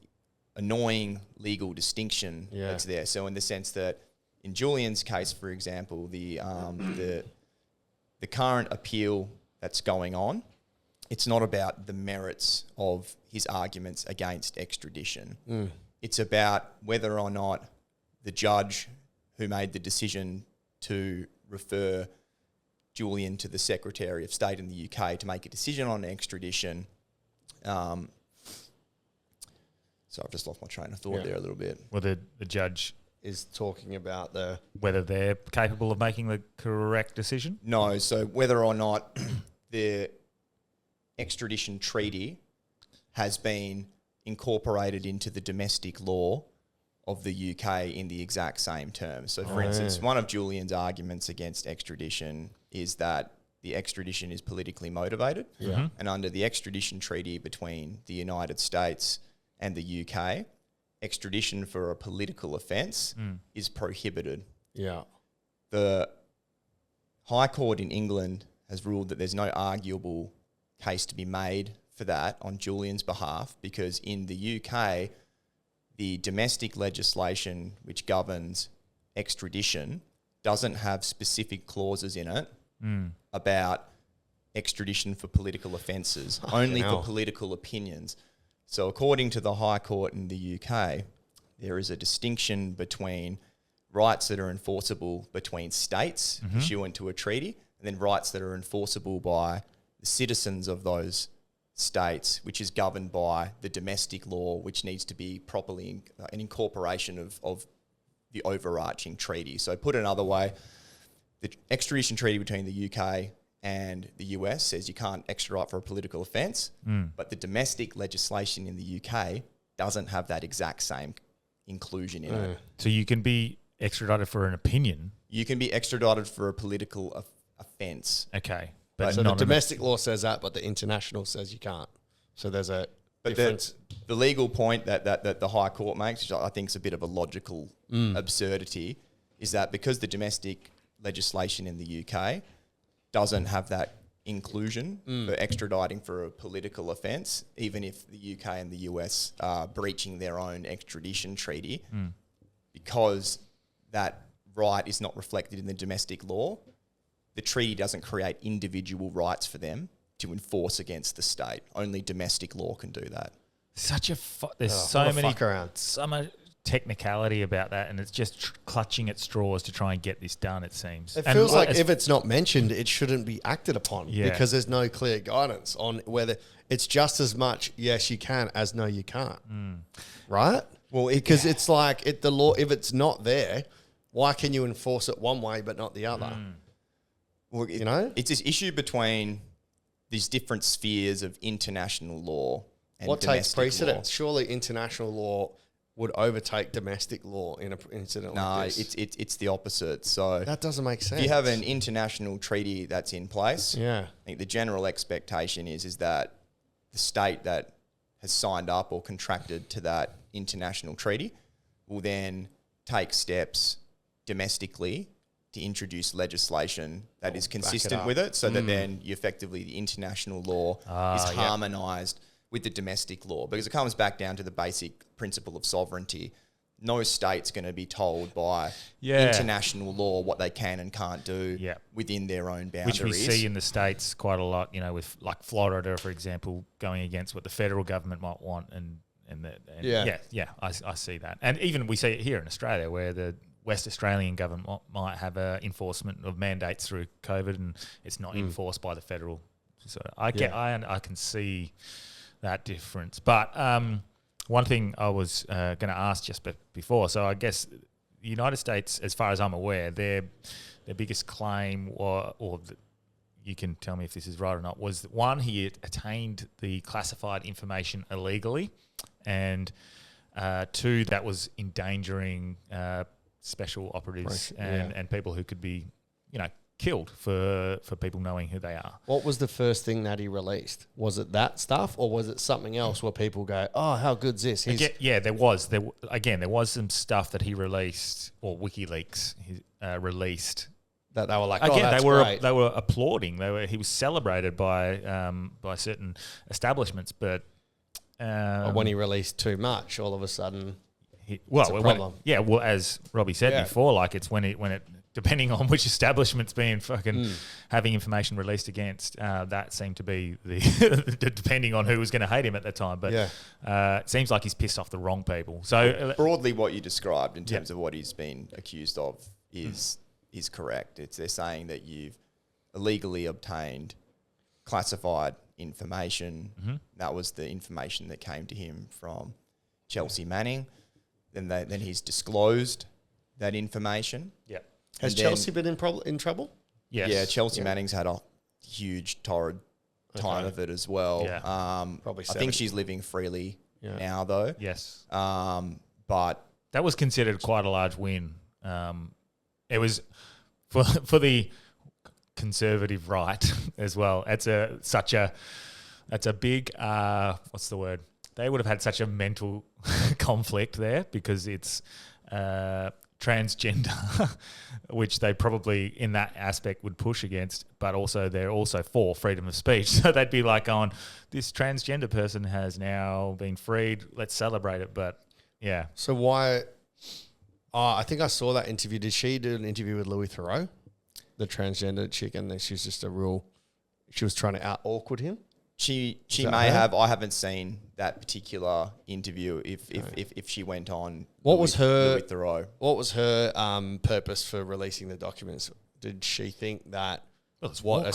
annoying legal distinction that's there. So in the sense that in Julian's case, for example, the current appeal that's going on, it's not about the merits of his arguments against extradition. It's about whether or not the judge who made the decision to refer Julian to the Secretary of State in the UK to make a decision on extradition. So I've just lost my train of thought there a little bit. Well, the judge is talking about whether they're capable of making the correct decision? No, so whether or not the extradition treaty has been incorporated into the domestic law of the UK in the exact same terms. So, for instance, one of Julian's arguments against extradition is that the extradition is politically motivated. And under the extradition treaty between the United States and the UK, extradition for a political offence is prohibited. The High Court in England has ruled that there's no arguable case to be made for that on Julian's behalf, because in the UK, the domestic legislation which governs extradition doesn't have specific clauses in it about extradition for political offences, only for political opinions. So according to the High Court in the UK, there is a distinction between rights that are enforceable between states pursuant to a treaty, and then rights that are enforceable by the citizens of those states, which is governed by the domestic law, which needs to be properly an incorporation of the overarching treaty. So put another way, the extradition treaty between the UK and the US says you can't extradite for a political offence, but the domestic legislation in the UK doesn't have that exact same inclusion in it. So you can be extradited for an opinion? You can be extradited for a political offence. Okay. But so the domestic law says that, but the international says you can't. So there's a difference. The legal point that the High Court makes, which I think is a bit of a logical absurdity, is that because the domestic legislation in the UK doesn't have that inclusion for extraditing for a political offence, even if the UK and the US are breaching their own extradition treaty, because that right is not reflected in the domestic law, the treaty doesn't create individual rights for them to enforce against the state. Only domestic law can do that. There's so many fuck around. so much technicality about that, and it's just clutching at straws to try and get this done, it seems. It And feels like if it's not mentioned, it shouldn't be acted upon because there's no clear guidance on whether it's just as much yes you can as no you can't, right? Well, because it's like the law. If it's not there, why can you enforce it one way but not the other? Well, it's this issue between these different spheres of international law and What takes domestic precedence? law. Surely international law would overtake domestic law in an incident like this. It's the opposite. So That doesn't make sense. if you have an international treaty that's in place, Yeah. I think the general expectation is that the state that has signed up or contracted to that international treaty will then take steps domestically to introduce legislation that is consistent with it, so that then the international law is harmonised with the domestic law, because it comes back down to the basic principle of sovereignty. No state's going to be told by international law what they can and can't do within their own boundaries. Which we see in the States quite a lot, with like Florida, for example, going against what the federal government might want. I see that. And even we see it here in Australia, where the West Australian government might have enforcement of mandates through COVID, and it's not enforced by the federal. So I can see that difference. But one thing I was going to ask just before, so I guess the United States, as far as I'm aware, their biggest claim, you can tell me if this is right or not, was that one, he had attained the classified information illegally, and two, that was endangering special operatives and people who could be, killed for people knowing who they are. What was the first thing that he released? Was it that stuff, or was it something else where people go, "Oh, how good's this?" There was some stuff that he released, or WikiLeaks released. That they were like, great. They were applauding. He was celebrated by certain establishments, but when he released too much, all of a sudden, it's a problem. As Robbie said before, like it's when it depending on which establishment's being having information released against, that seemed to be the depending on who was going to hate him at the time. But it seems like he's pissed off the wrong people. So broadly, what you described in terms of what he's been accused of is correct. They're saying that you've illegally obtained classified information. That was the information that came to him from Chelsea Manning. Then he's disclosed that information. Yep. Has Chelsea been in trouble? Yes. Yeah, Chelsea Manning's had a huge torrid time of it as well. Yeah. Probably I think she's living freely now, though. Yes. But that was considered quite a large win. It was for the conservative right as well. That's a big what's the word? They would have had such a mental conflict there, because it's transgender, which they probably in that aspect would push against, but also they're also for freedom of speech. So they'd be like, this transgender person has now been freed, let's celebrate it. But yeah. So why? I think I saw that interview. Did she do an interview with Louis Theroux, the transgender chick, and she's just she was trying to out awkward him? She may have. I haven't seen that particular interview. If she went on, What was her purpose for releasing the documents? Did she think that what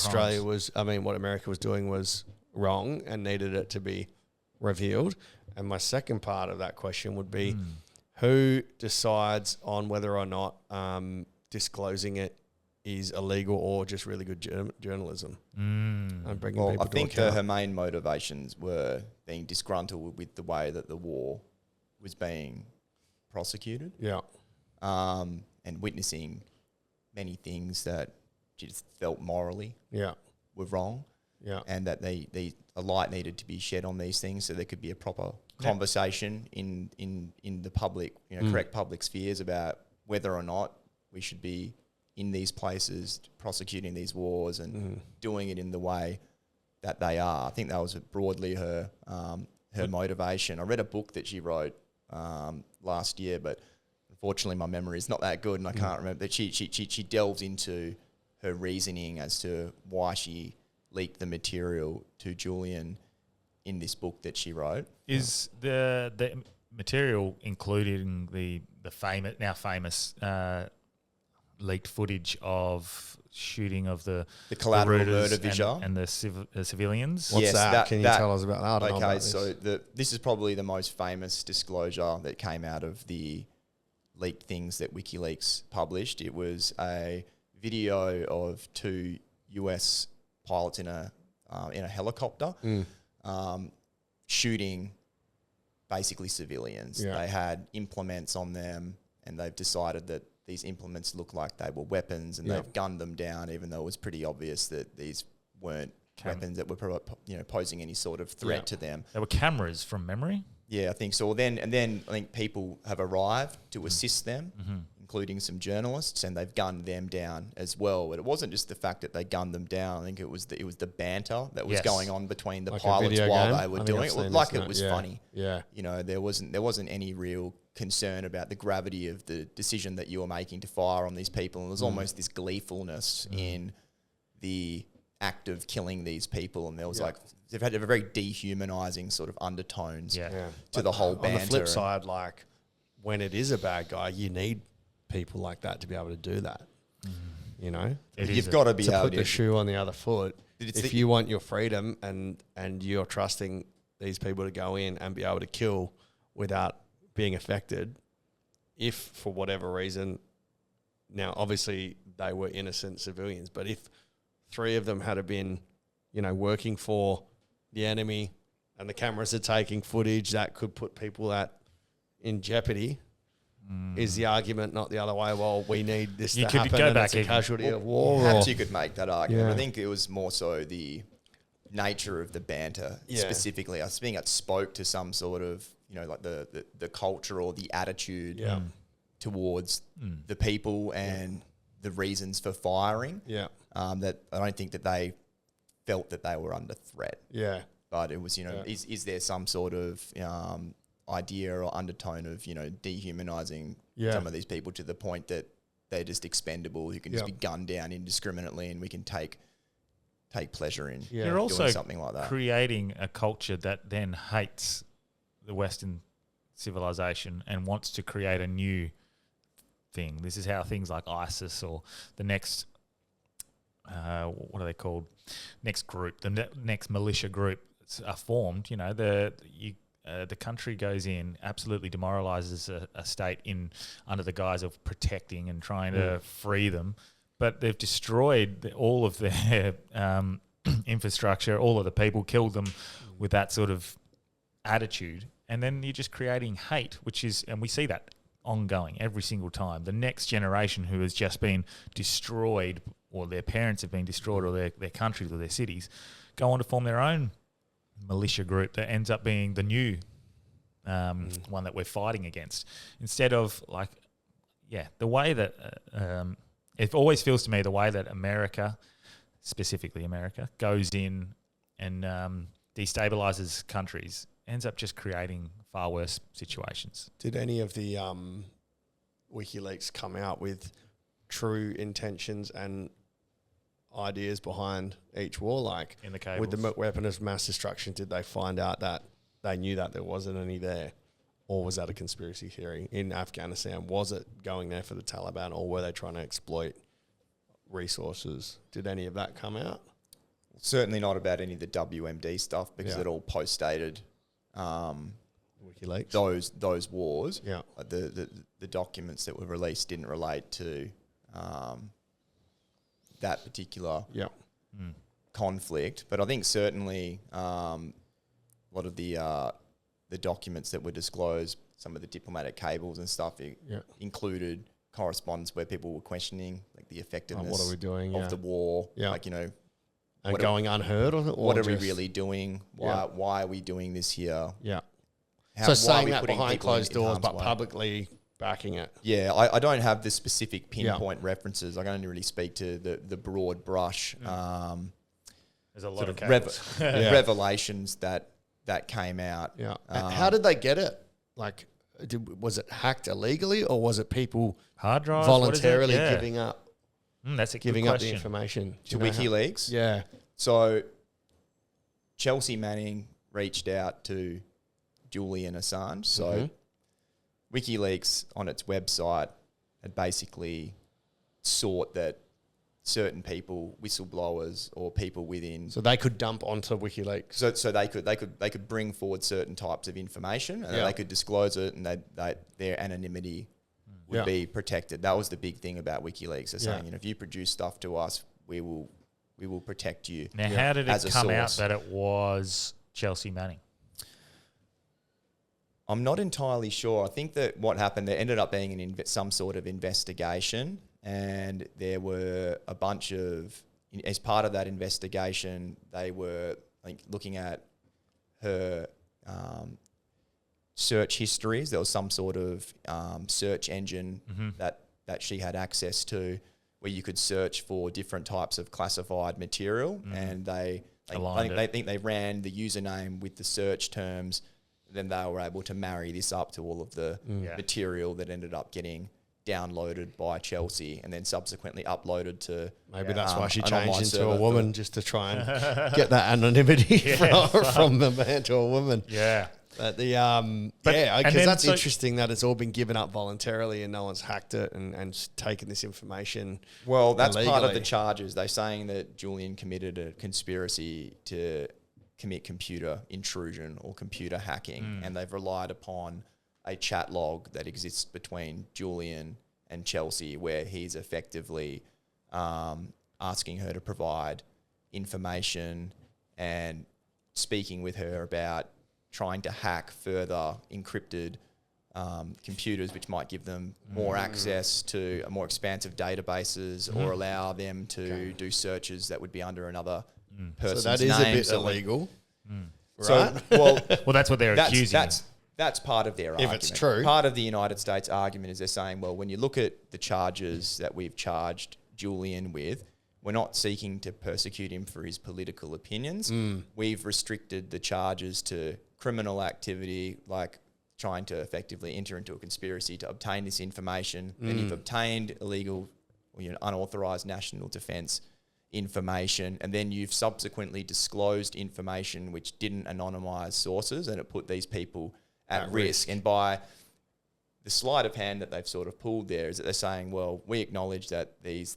America was doing was wrong and needed it to be revealed? And my second part of that question would be, who decides on whether or not disclosing it is illegal or just really good journalism? I think her main motivations were being disgruntled with the way that the war was being prosecuted. Yeah. And witnessing many things that she just felt morally were wrong. Yeah. And that a light needed to be shed on these things so there could be a proper conversation in the public, correct public spheres about whether or not we should be in these places prosecuting these wars and doing it in the way that they are. I think that was broadly her motivation. I read a book that she wrote last year, but unfortunately my memory is not that good and I can't remember. But she delves into her reasoning as to why she leaked the material to Julian in this book that she wrote. Is the material, including the famous leaked footage of shooting of the collateral rooters murder visual and the civilians. What's Yes, that? Can you tell us about that? I don't know Okay, about this. so this is probably the most famous disclosure that came out of the leaked things that WikiLeaks published. It was a video of 2 US pilots in a helicopter shooting basically civilians. Yeah. They had implements on them, and they've decided that these implements look like they were weapons, and they've gunned them down, even though it was pretty obvious that these weren't weapons that were posing any sort of threat to them. There were cameras from memory. Yeah, I think so. Then I think people have arrived to assist them, including some journalists, and they've gunned them down as well. But it wasn't just the fact that they gunned them down. I think it was the banter that was going on between the Like a pilots video while game? they were I think doing I've it. seen Like this it was now. funny. Yeah. You know, there wasn't any real concern about the gravity of the decision that you were making to fire on these people. And there was almost this gleefulness in the act of killing these people, and there was like they've had a very dehumanizing sort of undertones to the whole banter. On the flip side, like when it is a bad guy, you need people like that to be able to do that. You know, You've got to be to able put to the shoe on the other foot. It's If you want your freedom and you're trusting these people to go in and be able to kill without being affected, if for whatever reason, now obviously they were innocent civilians, but if 3 of them had been, working for the enemy and the cameras are taking footage that could put people in jeopardy, is the argument not the other way? Well, we need this to happen and it's a casualty of war. Perhaps you could make that argument. Yeah. I think it was more so the nature of the banter specifically. I think it spoke to some sort of, like the culture or the attitude towards the people and the reasons for firing. Yeah. That I don't think that they felt that they were under threat. Yeah. But it was, is there some sort of idea or undertone of, dehumanizing some of these people to the point that they're just expendable, who can just be gunned down indiscriminately, and we can take pleasure in You're doing also something like that. creating a culture that then hates the Western civilization and wants to create a new thing. This is how things like ISIS or the next, what are they called? Next group, the next militia group are formed. The country goes in, absolutely demoralizes a state under the guise of protecting and trying to free them, but they've destroyed all of their infrastructure, all of the people, killed them with that sort of attitude, and then you're just creating hate, and we see that ongoing every single time. The next generation who has just been destroyed, or their parents have been destroyed, or their countries or their cities, go on to form their own militia group that ends up being the new one that we're fighting against. Instead of the way that it always feels to me, the way that America, specifically America, goes in and destabilizes countries ends up just creating far worse situations. Did any of the WikiLeaks come out with true intentions and ideas behind each war? Like in the cables. With the weapon of mass destruction, did they find out that they knew that there wasn't any there? Or was that a conspiracy theory? In Afghanistan, was it going there for the Taliban, or were they trying to exploit resources? Did any of that come out? Certainly not about any of the WMD stuff, because it all post-dated WikiLeaks. Those wars. Yeah. The documents that were released didn't relate to that particular conflict. But I think certainly a lot of the documents that were disclosed, some of the diplomatic cables and stuff, included correspondence where people were questioning the effectiveness what are we doing of the war. And going unheard, or what are we really doing? Why are we doing this here? Yeah. Why so are saying we that putting behind people closed in doors, harm's but way? publicly backing it. Yeah, I don't have the specific pinpoint references. I can only really speak to the broad brush. There's a lot of revelations that came out. Yeah. How did they get it? Like, was it hacked illegally, or was it people hard drives voluntarily giving up? That's a giving good up the question. information To WikiLeaks? Yeah. So Chelsea Manning reached out to Julian Assange. So WikiLeaks on its website had basically sought that certain people, whistleblowers or people within, So they could dump onto WikiLeaks. so they could bring forward certain types of information, and they could disclose it, and their anonymity would be protected. That was the big thing about WikiLeaks. They're saying, if you produce stuff to us, we will protect you. Now, how did it come out source. that it was Chelsea Manning? I'm not entirely sure. I think that what happened, there ended up being some sort of investigation, and there were a bunch of, as part of that investigation, they were looking at her search histories. There was some sort of search engine that she had access to, where you could search for different types of classified material, and I think they ran the username with the search terms. Then they were able to marry this up to all of the material that ended up getting downloaded by Chelsea and then subsequently uploaded to Maybe that's why she an online changed into server a woman, just to try and get that anonymity from the man to a woman. Yeah. But and because then that's interesting that it's all been given up voluntarily and no one's hacked it and taken this information. Well, that's part of illegally. the charges. They're saying that Julian committed a conspiracy to commit computer intrusion or computer hacking, and they've relied upon a chat log that exists between Julian and Chelsea, where he's effectively asking her to provide information and speaking with her about trying to hack further encrypted computers, which might give them more access to a more expansive databases or allow them to do searches that would be under another person's So that is name. a bit So illegal. So, Right? well, That's what they're accusing. that's part of their argument. it's true. Part of the United States argument is they're saying, well, when you look at the charges that we've charged Julian with, we're not seeking to persecute him for his political opinions. We've restricted the charges to criminal activity, like trying to effectively enter into a conspiracy to obtain this information. Then you've obtained illegal or unauthorized national defense information, and then you've subsequently disclosed information which didn't anonymize sources, and it put these people at risk. And by the sleight of hand that they've sort of pulled there is that they're saying, well, we acknowledge that these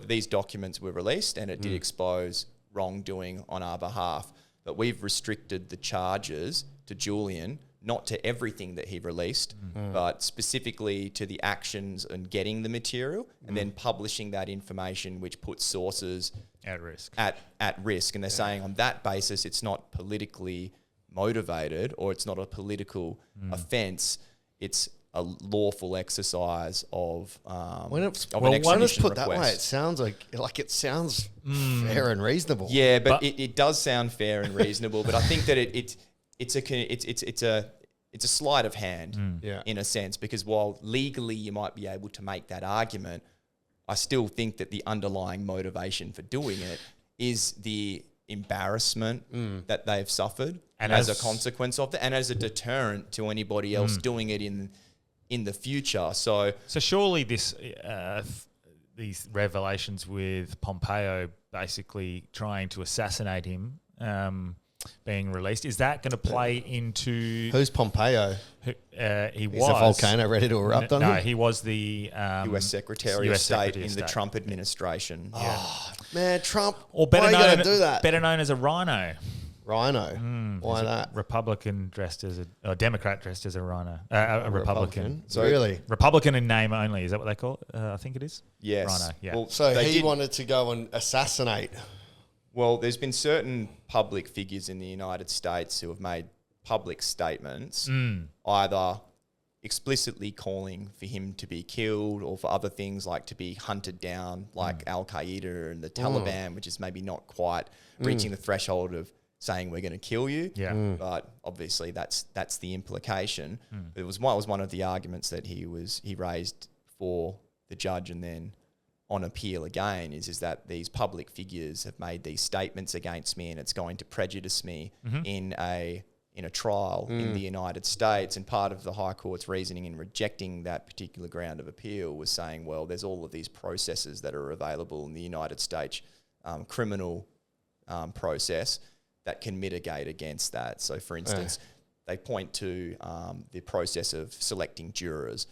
these documents were released and it did expose wrongdoing on our behalf, but we've restricted the charges to Julian, not to everything that he released, but specifically to the actions and getting the material and then publishing that information, which puts sources at risk. At risk. And they're saying on that basis, it's not politically motivated or it's not a political offence. It's a lawful exercise of When it's an when it's extradition put that way, request. it sounds like it sounds fair and reasonable. Yeah, but it does sound fair and reasonable. But I think that it's a sleight of hand in a sense, because while legally you might be able to make that argument, I still think that the underlying motivation for doing it is the embarrassment that they've suffered And as a as- consequence of that, and as a deterrent to anybody else doing it in the future. So surely this these revelations with Pompeo basically trying to assassinate him being released, is that going to play into Who's Pompeo? he Is was a volcano ready to erupt on no, him? he was the US Secretary of US State Secretary in of the State. Trump administration. Man, Trump. or why are you going to do that? better known as a rhino. Rhino. Why that? Republican dressed as a Democrat dressed as a rhino. A Republican. So really? Republican in name only. Is that what they call it? I think it is. Yes. Rhino. Yeah. Well, So they he did- wanted to go and assassinate. Well, there's been certain public figures in the United States who have made public statements, either explicitly calling for him to be killed or for other things like to be hunted down, like Al Qaeda and the Taliban, which is maybe not quite reaching the threshold of saying we're going to kill you. Yeah. But obviously that's the implication. It was one of the arguments that he raised for the judge and then on appeal again is that these public figures have made these statements against me and it's going to prejudice me in a trial in the United States. And part of the High Court's reasoning in rejecting that particular ground of appeal was saying, well, there's all of these processes that are available in the United States criminal process that can mitigate against that. So, for instance, they point to the process of selecting jurors.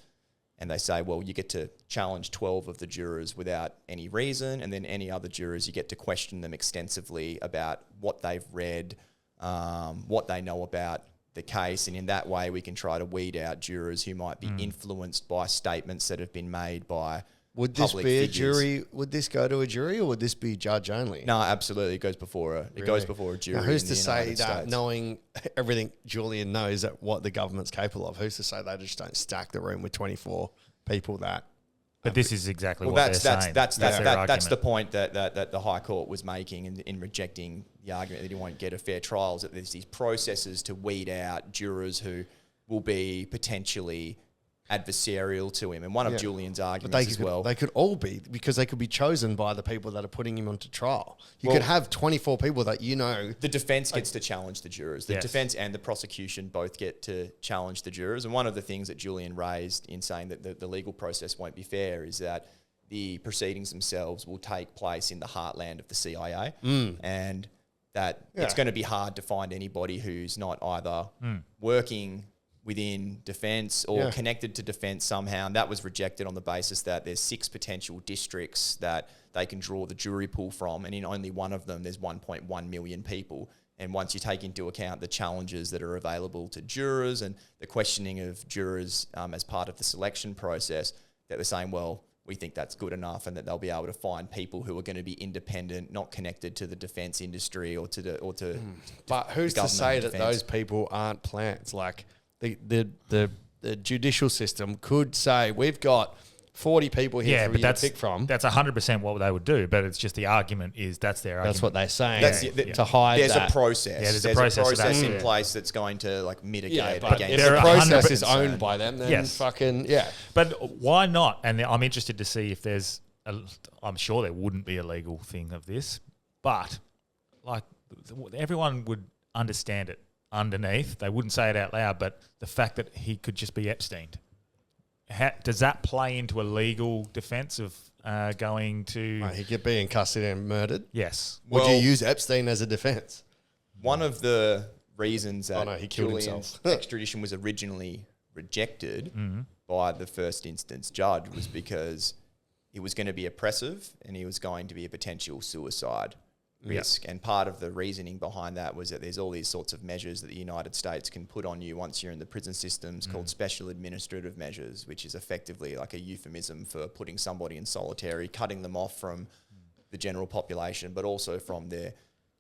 And they say, well, you get to challenge 12 of the jurors without any reason, and then any other jurors, you get to question them extensively about what they've read, what they know about the case, and in that way we can try to weed out jurors who might be influenced by statements that have been made by Would this public be figures. a jury? Would this go to a jury, or would this be judge only? No, absolutely, it goes before a jury. Now, who's in to the say United that, States. knowing everything Julian knows at what the government's capable of? Who's to say they just don't stack the room with 24 people that? But this is exactly Well, what that's they're saying. that's their the argument. point that the High Court was making in rejecting the argument that he won't get a fair trial, is that there's these processes to weed out jurors who will be potentially adversarial to him. And one of Julian's arguments as well. They could all be, because they could be chosen by the people that are putting him onto trial. You Well, could have 24 people that you know. The defence gets to challenge the jurors. The Yes. defence and the prosecution both get to challenge the jurors. And one of the things that Julian raised in saying that the legal process won't be fair is that the proceedings themselves will take place in the heartland of the CIA, and that it's going to be hard to find anybody who's not either working within defence or connected to defence somehow. And that was rejected on the basis that there's 6 potential districts that they can draw the jury pool from, and in only one of them there's 1.1 million people. And once you take into account the challenges that are available to jurors and the questioning of jurors as part of the selection process, that they're saying, well, we think that's good enough, and that they'll be able to find people who are going to be independent, not connected to the defence industry or to But who's to government say that defence. those people aren't plants? Like the judicial system could say, we've got 40 people here for you to pick from. That's 100% what they would do, but it's just the argument is that's their argument. That's what they're saying. That's to hide there's that. a process. Yeah, there's a process in that's place that's going to like mitigate Yeah, but against if There the are process 100% is owned by them, then Yes. fucking, But why not? And I'm interested to see if there's I'm sure there wouldn't be a legal thing of this, but like everyone would understand it underneath. They wouldn't say it out loud, but the fact that he could just be Epsteined. Does that play into a legal defence of going to... He could be in custody and murdered. Yes. Would you Well- use Epstein as a defence? One of the reasons that no, he killed Julian's himself. extradition was originally rejected by the first instance judge was because it was going to be oppressive and he was going to be a potential suicide risk. And part of the reasoning behind that was that there's all these sorts of measures that the United States can put on you once you're in the prison systems called special administrative measures, which is effectively like a euphemism for putting somebody in solitary, cutting them off from the general population, but also from their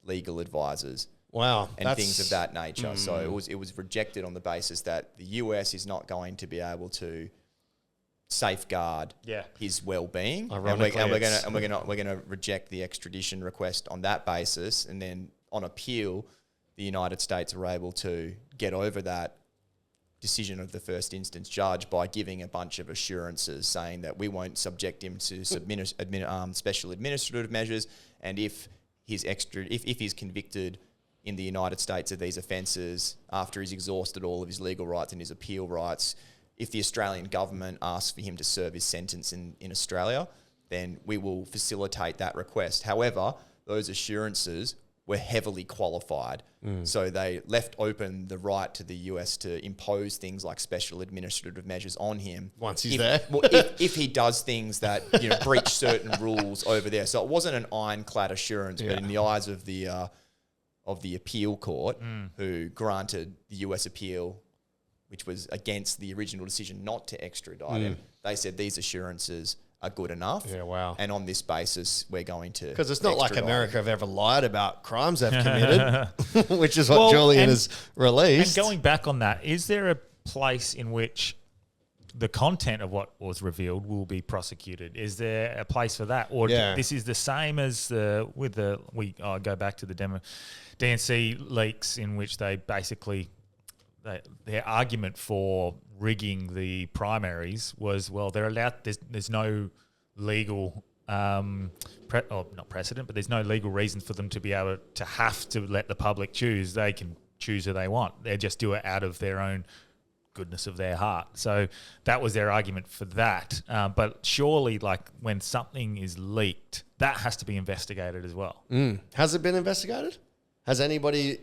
legal advisors. Wow. And things of that nature. So it was rejected on the basis that the US is not going to be able to safeguard his well-being, Ironically, and we're going to reject the extradition request on that basis. And then on appeal, the United States are able to get over that decision of the first instance judge by giving a bunch of assurances saying that we won't subject him to special administrative measures, and if he's convicted in the United States of these offences after he's exhausted all of his legal rights and his appeal rights, if the Australian government asks for him to serve his sentence in Australia, then we will facilitate that request. However, those assurances were heavily qualified. So they left open the right to the US to impose things like special administrative measures on him. Once he's there. If he does things that breach certain rules over there. So it wasn't an ironclad assurance, but in the eyes of the appeal court, who granted the US appeal, which was against the original decision not to extradite him, they said these assurances are good enough. Yeah, wow. And on this basis, we're going to... Because it's not like extradite America him. have ever lied about crimes they've committed, which is what Julian has released. And going back on that, is there a place in which the content of what was revealed will be prosecuted? Is there a place for that? Or this is the same as go back to the DNC leaks, in which they basically... their argument for rigging the primaries was, well, they're allowed. There's no legal, not precedent, but there's no legal reason for them to be able to have to let the public choose. They can choose who they want. They just do it out of their own goodness of their heart. So that was their argument for that. But surely, like when something is leaked, that has to be investigated as well. Has it been investigated? Has anybody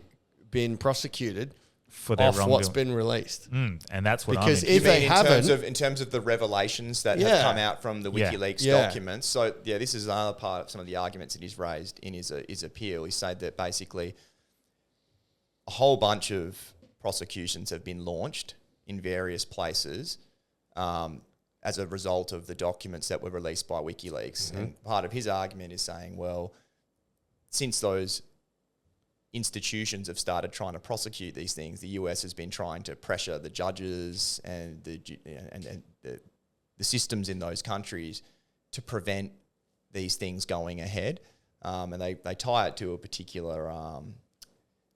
been prosecuted for their off wrongdoing. what's been released. And that's what Because I'm if they haven't, in terms of the revelations that Yeah. have come out from the Yeah. WikiLeaks Yeah. documents. So this is another part of some of the arguments that he's raised in his appeal. He said that basically a whole bunch of prosecutions have been launched in various places as a result of the documents that were released by WikiLeaks. And part of his argument is saying, well, since those institutions have started trying to prosecute these things, the US has been trying to pressure the judges and the systems in those countries to prevent these things going ahead. And they tie it to a particular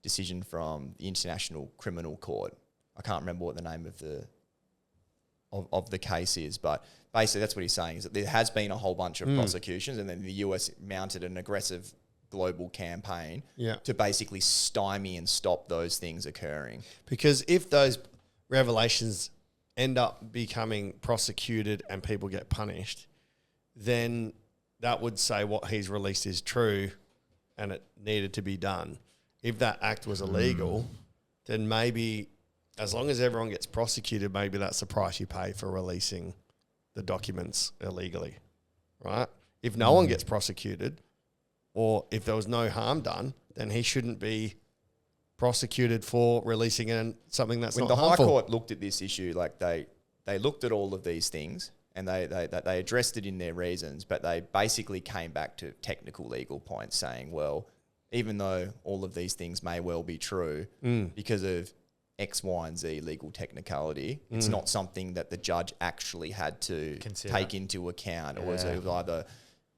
decision from the International Criminal Court. I can't remember what the name of the case is, but basically that's what he's saying, is that there has been a whole bunch of prosecutions, and then the US mounted an aggressive global campaign to basically stymie and stop those things occurring. because if those revelations end up becoming prosecuted and people get punished, then that would say what he's released is true and it needed to be done. If that act was illegal, then maybe as long as everyone gets prosecuted, maybe that's the price you pay for releasing the documents illegally, right? If no one gets prosecuted, or if there was no harm done, then he shouldn't be prosecuted for releasing something that's When not the harmful. High Court looked at this issue, like they looked at all of these things and they addressed it in their reasons, but they basically came back to technical legal points saying, well, even though all of these things may well be true, because of X, Y, and Z legal technicality, it's not something that the judge actually had to take into account. It was either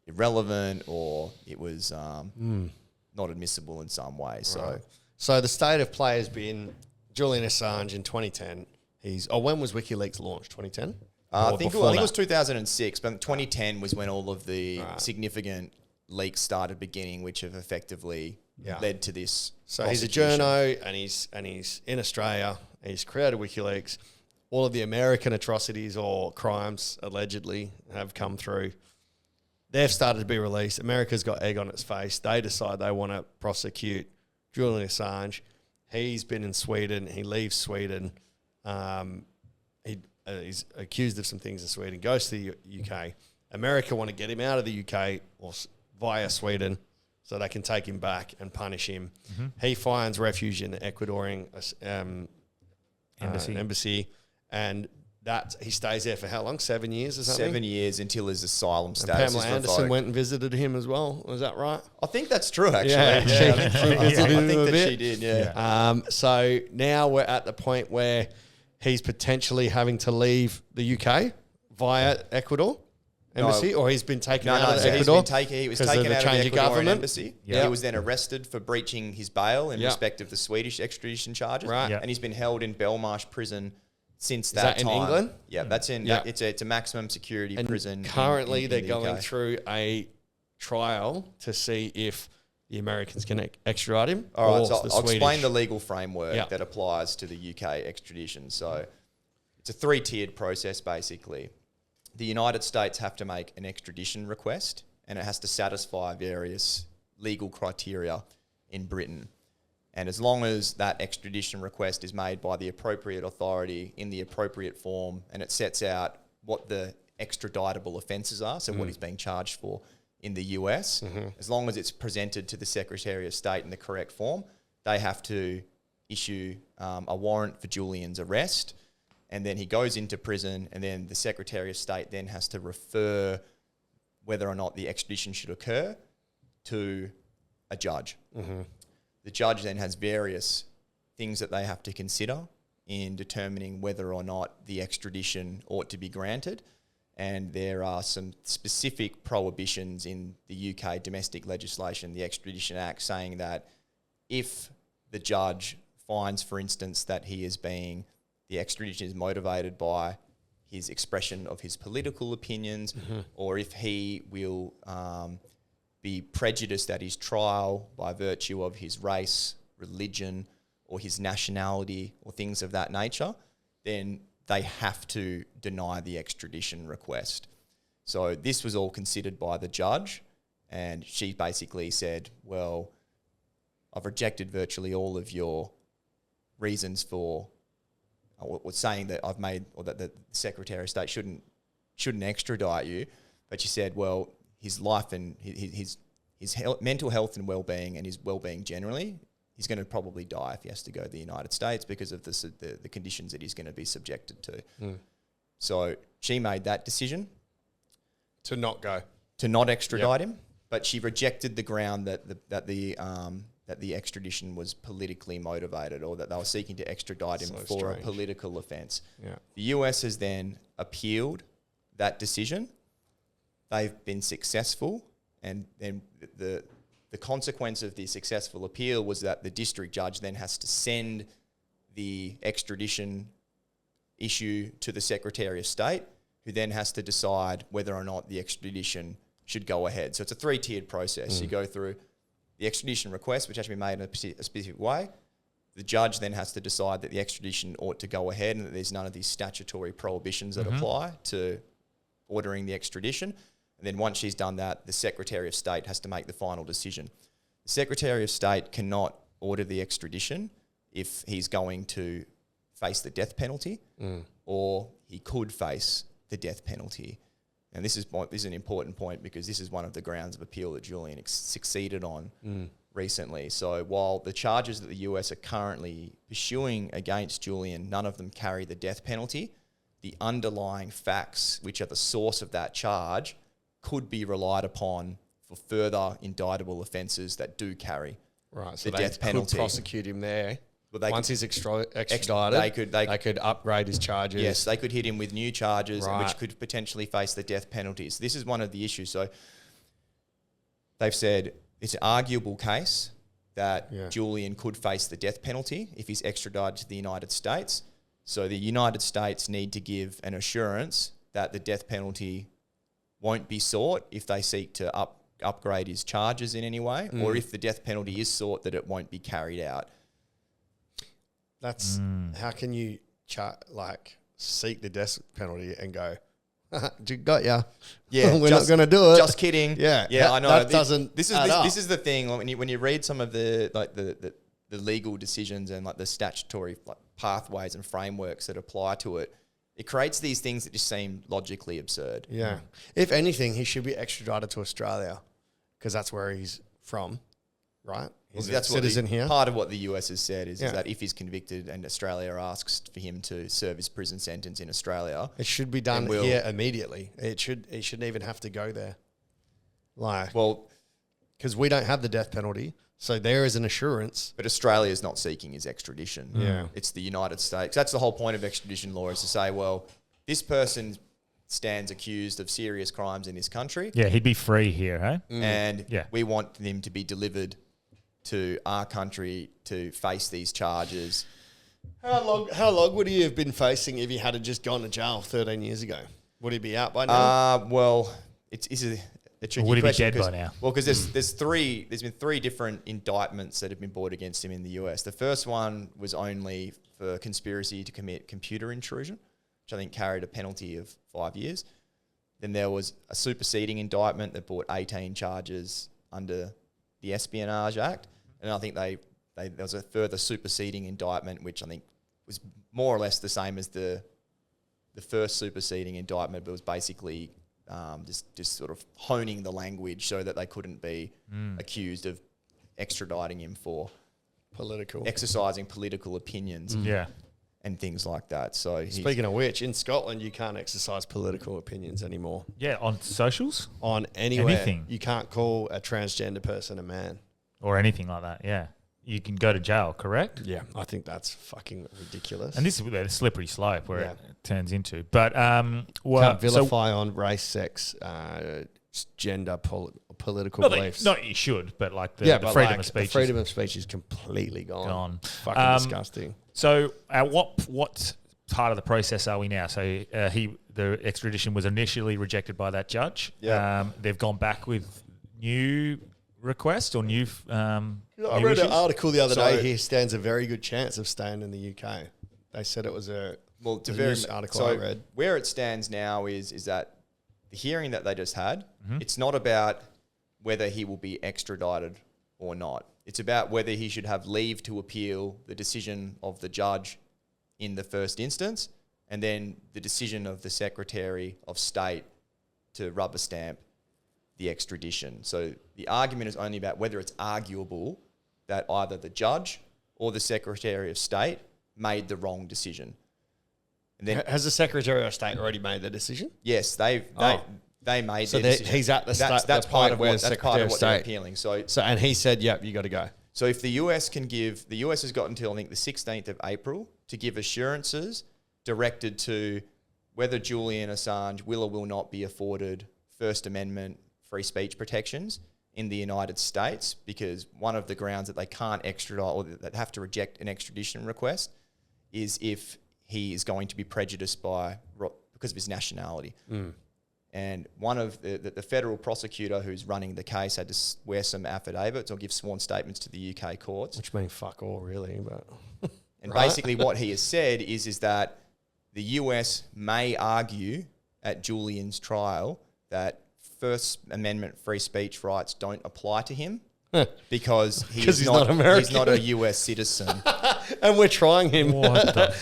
irrelevant or it was not admissible in some way. So the state of play has been Julian Assange in 2010. When was WikiLeaks launched? 2010? I think it was 2006, but 2010 was when all of the significant leaks started beginning, which have effectively led to this. So he's a journo and he's in Australia. He's created WikiLeaks. All of the American atrocities or crimes allegedly have come through. They've started to be released. America's got egg on its face. They decide they want to prosecute Julian Assange. He's been in Sweden. He leaves Sweden. He's accused of some things in Sweden. Goes to the UK. America want to get him out of the UK or via Sweden so they can take him back and punish him. He finds refuge in the Ecuadorian embassy, and that he stays there for how long? 7 years or something? 7 years until his asylum And status Pamela is Anderson revoked. went and visited him as well. Was that right? I think that's true, actually. Yeah, she visited him I think a that bit. she did, yeah. So now we're at the point where he's potentially having to leave the UK via Ecuador embassy, or he's been taken out of so Ecuador. he was 'cause taken of the out of change the of Ecuadorian government. embassy. Yeah. He was then arrested for breaching his bail in Yeah. respect of the Swedish extradition charges. Right. Yeah. And he's been held in Belmarsh prison since that that in time. England? Yeah, that's in. Yeah. It's a maximum security And prison. currently in they're the going UK. through a trial to see if the Americans can extradite him. All right, or so the I'll explain Swedish. the legal framework Yeah. that applies to the UK extradition. So it's a three-tiered process, basically. The United States have to make an extradition request, and it has to satisfy various legal criteria in Britain. And as long as that extradition request is made by the appropriate authority in the appropriate form, and it sets out what the extraditable offences are, so what he's being charged for in the US, as long as it's presented to the Secretary of State in the correct form, they have to issue a warrant for Julian's arrest, and then he goes into prison, and then the Secretary of State then has to refer whether or not the extradition should occur to a judge. The judge then has various things that they have to consider in determining whether or not the extradition ought to be granted. And there are some specific prohibitions in the UK domestic legislation, the Extradition Act, saying that if the judge finds, for instance, that the extradition is motivated by his expression of his political opinions, or if he will be prejudiced at his trial by virtue of his race, religion, or his nationality, or things of that nature, then they have to deny the extradition request. So this was all considered by the judge, and she basically said, well, I've rejected virtually all of your reasons for or saying that I've made, or that the Secretary of State shouldn't extradite you. But she said, well, his life and his mental health and well-being, and his well-being generally, he's going to probably die if he has to go to the United States because of the conditions that he's going to be subjected to. So she made that decision to not go, to not extradite him, but she rejected the ground that the extradition was politically motivated, or that they were seeking to extradite him for a political offence. Yeah. The US has then appealed that decision. They've been successful, and then the consequence of the successful appeal was that the district judge then has to send the extradition issue to the Secretary of State, who then has to decide whether or not the extradition should go ahead. So it's a 3-tiered process. You go through the extradition request, which has to be made in a specific way. The judge then has to decide that the extradition ought to go ahead and that there's none of these statutory prohibitions that apply to ordering the extradition. And then once she's done that, the Secretary of State has to make the final decision. The Secretary of State cannot order the extradition if he's going to face the death penalty, or he could face the death penalty. And this is an important point, because this is one of the grounds of appeal that Julian succeeded on recently. So while the charges that the US are currently pursuing against Julian, none of them carry the death penalty, the underlying facts, which are the source of that charge, could be relied upon for further indictable offences that do carry so the death penalty. Could prosecute him there. Well, once he's extradited, they could upgrade his charges. Yes, they could hit him with new charges, which could potentially face the death penalties. This is one of the issues. So they've said it's an arguable case that Julian could face the death penalty if he's extradited to the United States. So the United States need to give an assurance that the death penalty won't be sought if they seek to upgrade his charges in any way, or if the death penalty is sought, that it won't be carried out. That's how can you seek the death penalty and go, got ya? Yeah, we're not going to do it. Just kidding. Yeah, I know. That doesn't. This is the thing when you read some of the legal decisions and the statutory pathways and frameworks that apply to it. It creates these things that just seem logically absurd. Yeah. If anything, he should be extradited to Australia, because that's where he's from, right? He's a citizen here. Part of what the US has said is that if he's convicted and Australia asks for him to serve his prison sentence in Australia, it should be done here immediately. He shouldn't even have to go there. Because we don't have the death penalty, so there is an assurance. But Australia is not seeking his extradition. Yeah. It's the United States. That's the whole point of extradition law, is to say, well, this person stands accused of serious crimes in this country. Yeah, he'd be free here, hey? And we want him to be delivered to our country to face these charges. How long would he have been facing if he had just gone to jail 13 years ago? Would he be out by now? It's a tricky would he be question. dead by now? Well, because there's been three different indictments that have been brought against him in the US. The first one was only for conspiracy to commit computer intrusion, which I think carried a penalty of 5 years. Then there was a superseding indictment that brought 18 charges under the Espionage Act. And I think there was a further superseding indictment, which I think was more or less the same as the first superseding indictment, but was basically just sort of honing the language so that they couldn't be accused of extraditing him for exercising political opinions. And things like that. So speaking of which, in Scotland you can't exercise political opinions anymore. Yeah, on socials? On anywhere. Anything. You can't call a transgender person a man. Or anything like that, yeah. You can go to jail, correct? Yeah, I think that's fucking ridiculous. And this is a slippery slope where it turns into. But can't vilify on race, sex, gender, political beliefs. No, you should, but the freedom of speech. The freedom of speech is completely gone. Fucking disgusting. So at what part of the process are we now? So the extradition was initially rejected by that judge. Yeah. They've gone back with new request or new I new read issues? an article the other day. He stands a very good chance of staying in the UK. They said it was news article I read. Where it stands now is that the hearing that they just had, it's not about whether he will be extradited or not. It's about whether he should have leave to appeal the decision of the judge in the first instance, and then the decision of the Secretary of State to rubber stamp the extradition. So the argument is only about whether it's arguable that either the judge or the Secretary of State made the wrong decision. And then, Has the Secretary of State already made the decision? yes, they made So their decision. he's at the That's point part of where what, that's Secretary part of of what they're State. appealing. So And he said, "Yep, you got to go." So if the US the US has got until I think the 16th of April to give assurances directed to whether Julian Assange will or will not be afforded First Amendment free speech protections in the United States, because one of the grounds that they can't extradite or that have to reject an extradition request is if he is going to be prejudiced because of his nationality. And one of the federal prosecutor who's running the case had to swear some affidavits or give sworn statements to the UK courts. Which means fuck all, really. But And basically what he has said is that the US may argue at Julian's trial that First Amendment free speech rights don't apply to him because he's not American. He's not a US citizen. and we're trying him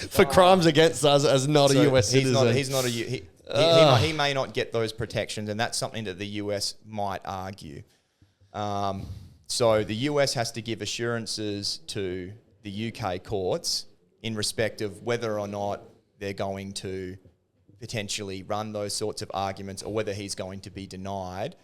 for crimes against us as not a US citizen. He may not get those protections, and that's something that the US might argue. So the US has to give assurances to the UK courts in respect of whether or not they're going to potentially run those sorts of arguments, or whether he's going to be denied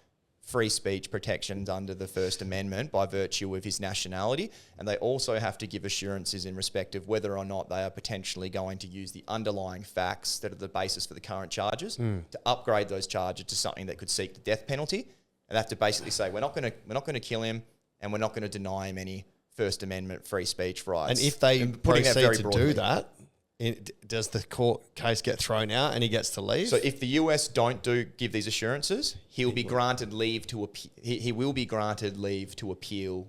free speech protections under the First Amendment by virtue of his nationality. And they also have to give assurances in respect of whether or not they are potentially going to use the underlying facts that are the basis for the current charges to upgrade those charges to something that could seek the death penalty. And they have to basically say, we're not going to kill him, and we're not going to deny him any First Amendment free speech rights. And if they putting that proceed very to broadly. do that, does the court case get thrown out and he gets to leave? So if the US don't give these assurances, he'll be granted leave to he will be granted leave to appeal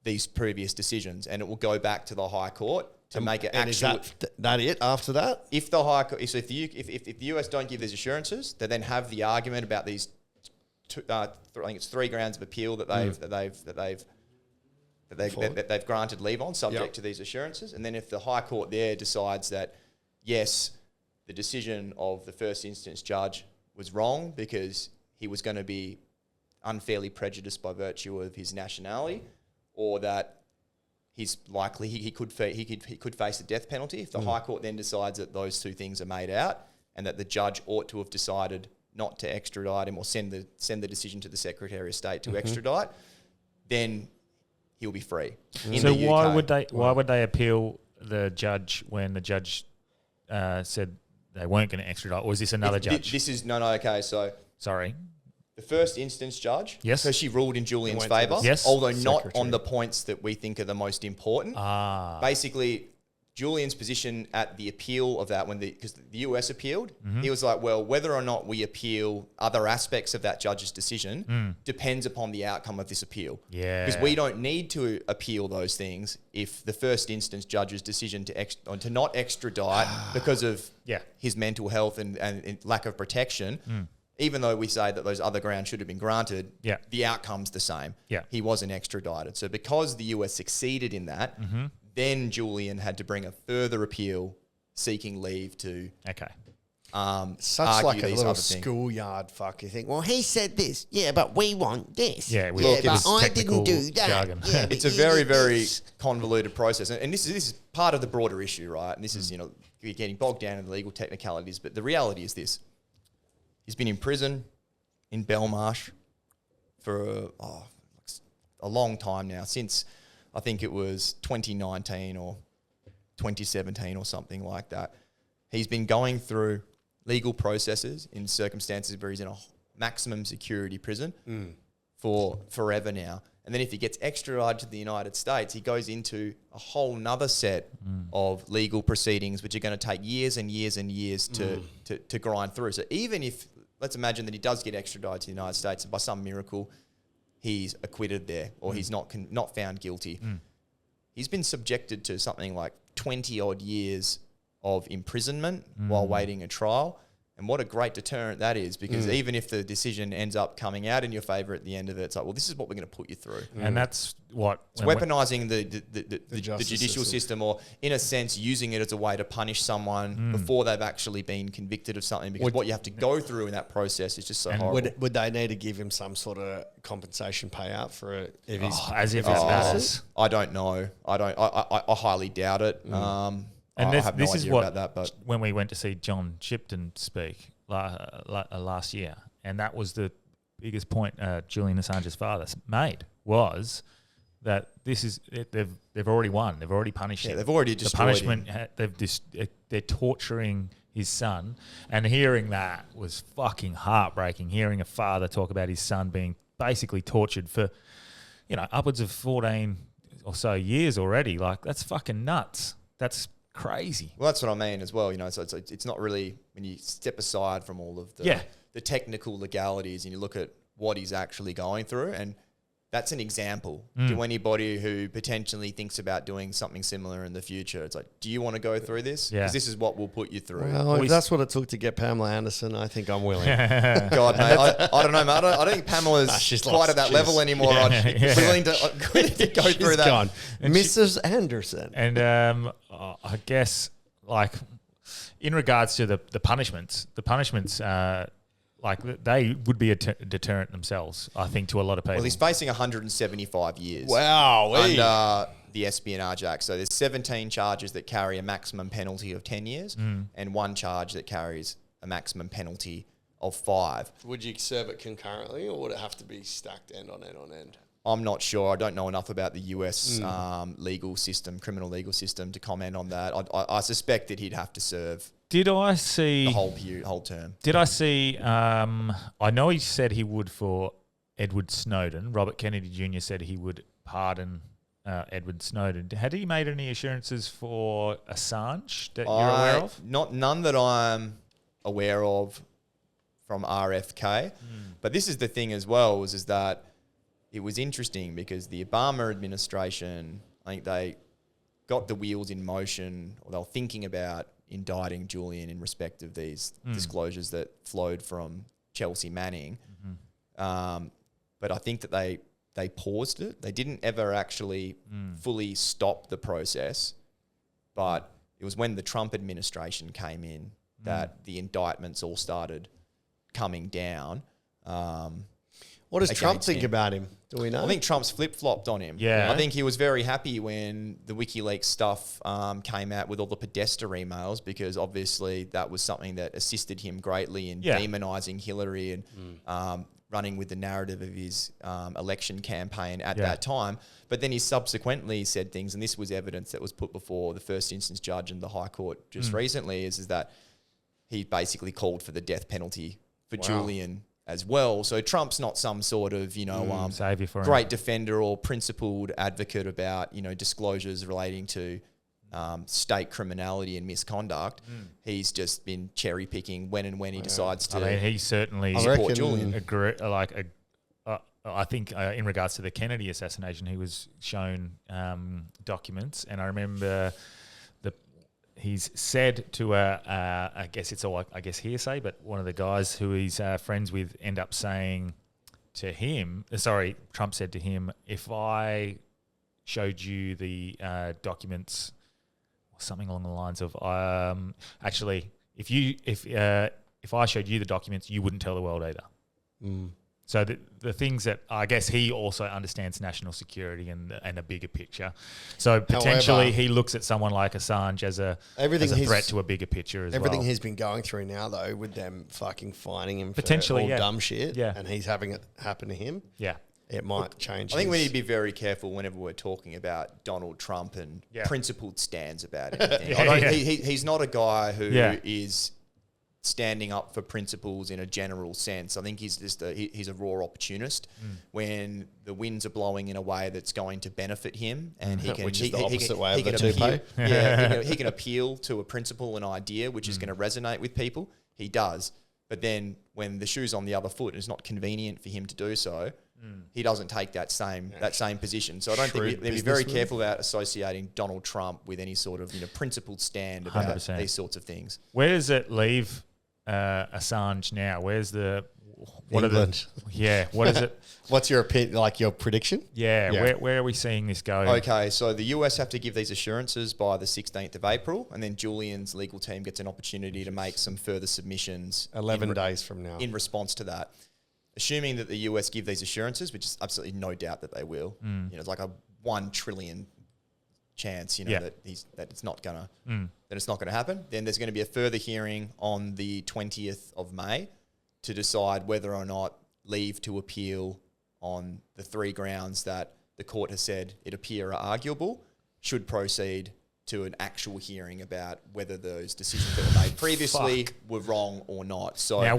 these previous decisions, and it will go back to the High Court to make it actual. Is that it after that? If the High Court, so if the US don't give these assurances, they then have the argument about these I think it's 3 grounds of appeal that they've granted leave on, subject to these assurances. And then if the High Court there decides that, yes, the decision of the first instance judge was wrong because he was going to be unfairly prejudiced by virtue of his nationality, or that he's likely he could face the death penalty. If the High Court then decides that those two things are made out, and that the judge ought to have decided not to extradite him or send the decision to the Secretary of State to extradite, then he'll be free. So why would they appeal the judge when the judge said they weren't going to extradite? Or is this another judge? This is okay. So sorry, the first instance judge, yes, because she ruled in Julian's favour, yes, although not on the points that we think are the most important. Basically, Julian's position at the appeal of that, because the US appealed, he was like, well, whether or not we appeal other aspects of that judge's decision depends upon the outcome of this appeal. Yeah. Because we don't need to appeal those things if the first instance judge's decision to not extradite because of his mental health and lack of protection, even though we say that those other grounds should have been granted, the outcome's the same. He wasn't extradited. So because the US succeeded in that, then Julian had to bring a further appeal seeking leave to such like a little schoolyard fuck. You think, well, he said this, but we want this. But I didn't do that. It's a very, very convoluted process, and this is part of the broader issue, right? And this is you're getting bogged down in the legal technicalities, but the reality is this: he's been in prison in Belmarsh for a long time now, since I think it was 2019 or 2017 or something like that. He's been going through legal processes in circumstances where he's in a maximum security prison for forever now. And then if he gets extradited to the United States, he goes into a whole nother set of legal proceedings, which are going to take years and years and years to grind through. So even if, let's imagine that he does get extradited to the United States and by some miracle he's acquitted there, or he's not found guilty. He's been subjected to something like 20 odd years of imprisonment while waiting a trial. And what a great deterrent that is, because even if the decision ends up coming out in your favour at the end of it, it's like, well, this is what we're going to put you through. And that's what... It's weaponising the judicial system, or in a sense using it as a way to punish someone before they've actually been convicted of something, because what you have to go through in that process is just so horrible. Would they need to give him some sort of compensation payout for it? If he's as if it matters. I don't know. I highly doubt it. And I have no this is idea what, about that, but when we went to see John Shipton speak last year, and that was the biggest point Julian Assange's father made, was that this is they've already won. They've already punished him. They've already destroyed him. They're torturing his son, and hearing that was fucking heartbreaking. Hearing a father talk about his son being basically tortured for, upwards of 14 or so years already. Like, that's fucking nuts. That's crazy. Well, that's what I mean as well. So it's not really, when you step aside from all of the technical legalities and you look at what he's actually going through, and that's an example to anybody who potentially thinks about doing something similar in the future. It's like, do you want to go through this? Because this is what we'll put you through. Well, if that's what it took to get Pamela Anderson, I think I'm willing. God, mate, I don't know, mate. I don't think Pamela's quite at that level anymore. I'm willing to go through that. Gone. Mrs. Anderson. And I guess, like, in regards to the punishments, like, they would be a deterrent themselves, I think, to a lot of people. Well, he's facing 175 years. Wow. Under the Espionage Act. So there's 17 charges that carry a maximum penalty of 10 years and one charge that carries a maximum penalty of 5. Would you serve it concurrently, or would it have to be stacked end on end on end? I'm not sure. I don't know enough about the US legal system, criminal legal system, to comment on that. I suspect that he'd have to serve Did I see the whole term. Did I see? I know he said he would for Edward Snowden. Robert Kennedy Jr. said he would pardon Edward Snowden. Had he made any assurances for Assange that you're aware of? None that I'm aware of from RFK. But this is the thing as well, is that it was interesting because the Obama administration, I think they got the wheels in motion, or they were thinking about indicting Julian in respect of these disclosures that flowed from Chelsea Manning. But I think that they paused it. They didn't ever actually fully stop the process. But it was when the Trump administration came in that the indictments all started coming down. What does Trump think about him? Do we know? I think Trump's flip-flopped on him. Yeah. I think he was very happy when the WikiLeaks stuff came out with all the Podesta emails, because obviously that was something that assisted him greatly in demonising Hillary and running with the narrative of his election campaign at that time. But then he subsequently said things, and this was evidence that was put before the first instance judge and the High Court just recently, is that he basically called for the death penalty for Julian as well. So Trump's not some sort of, savior for great him. defender or principled advocate about, disclosures relating to state criminality and misconduct. He's just been cherry picking when he decides to. I mean, he certainly support Julian. I think in regards to the Kennedy assassination, he was shown documents, and I remember he's said to I guess it's all hearsay, but one of the guys who he's friends with end up saying to him, Trump said to him, if I showed you the documents, or something along the lines of, actually, if I showed you the documents, you wouldn't tell the world either. So the things that I guess he also understands national security and a bigger picture. So potentially he looks at someone like Assange as a threat to a bigger picture as well. Everything he's been going through now, though, with them fucking fining him potentially for all dumb shit, yeah, and he's having it happen to him. Yeah. It might change. I think we need to be very careful whenever we're talking about Donald Trump and principled stands about anything. He's not a guy who is standing up for principles in a general sense. I think he's just he's a raw opportunist when the winds are blowing in a way that's going to benefit him, and he can, which is the opposite way of the appeal, toupee. he can appeal to a principle, an idea, which is going to resonate with people. He does. But then when the shoe's on the other foot and it's not convenient for him to do so, he doesn't take that same position. So I don't think we be very careful about associating Donald Trump with any sort of principled stand about 100%. These sorts of things. Where does it leave Assange now? Where's the England. What is it? What's your opinion? Like your prediction? Yeah. Where are we seeing this go? Okay, so the US have to give these assurances by the 16th of April, and then Julian's legal team gets an opportunity to make some further submissions 11 days from now. in response to that. Assuming that the US give these assurances, which is absolutely no doubt that they will, it's like a 1 trillion chance, that it's not gonna happen. Then there's going to be a further hearing on the 20th of May to decide whether or not leave to appeal on the 3 grounds that the court has said it appear are arguable should proceed to an actual hearing about whether those decisions that were made previously were wrong or not. So now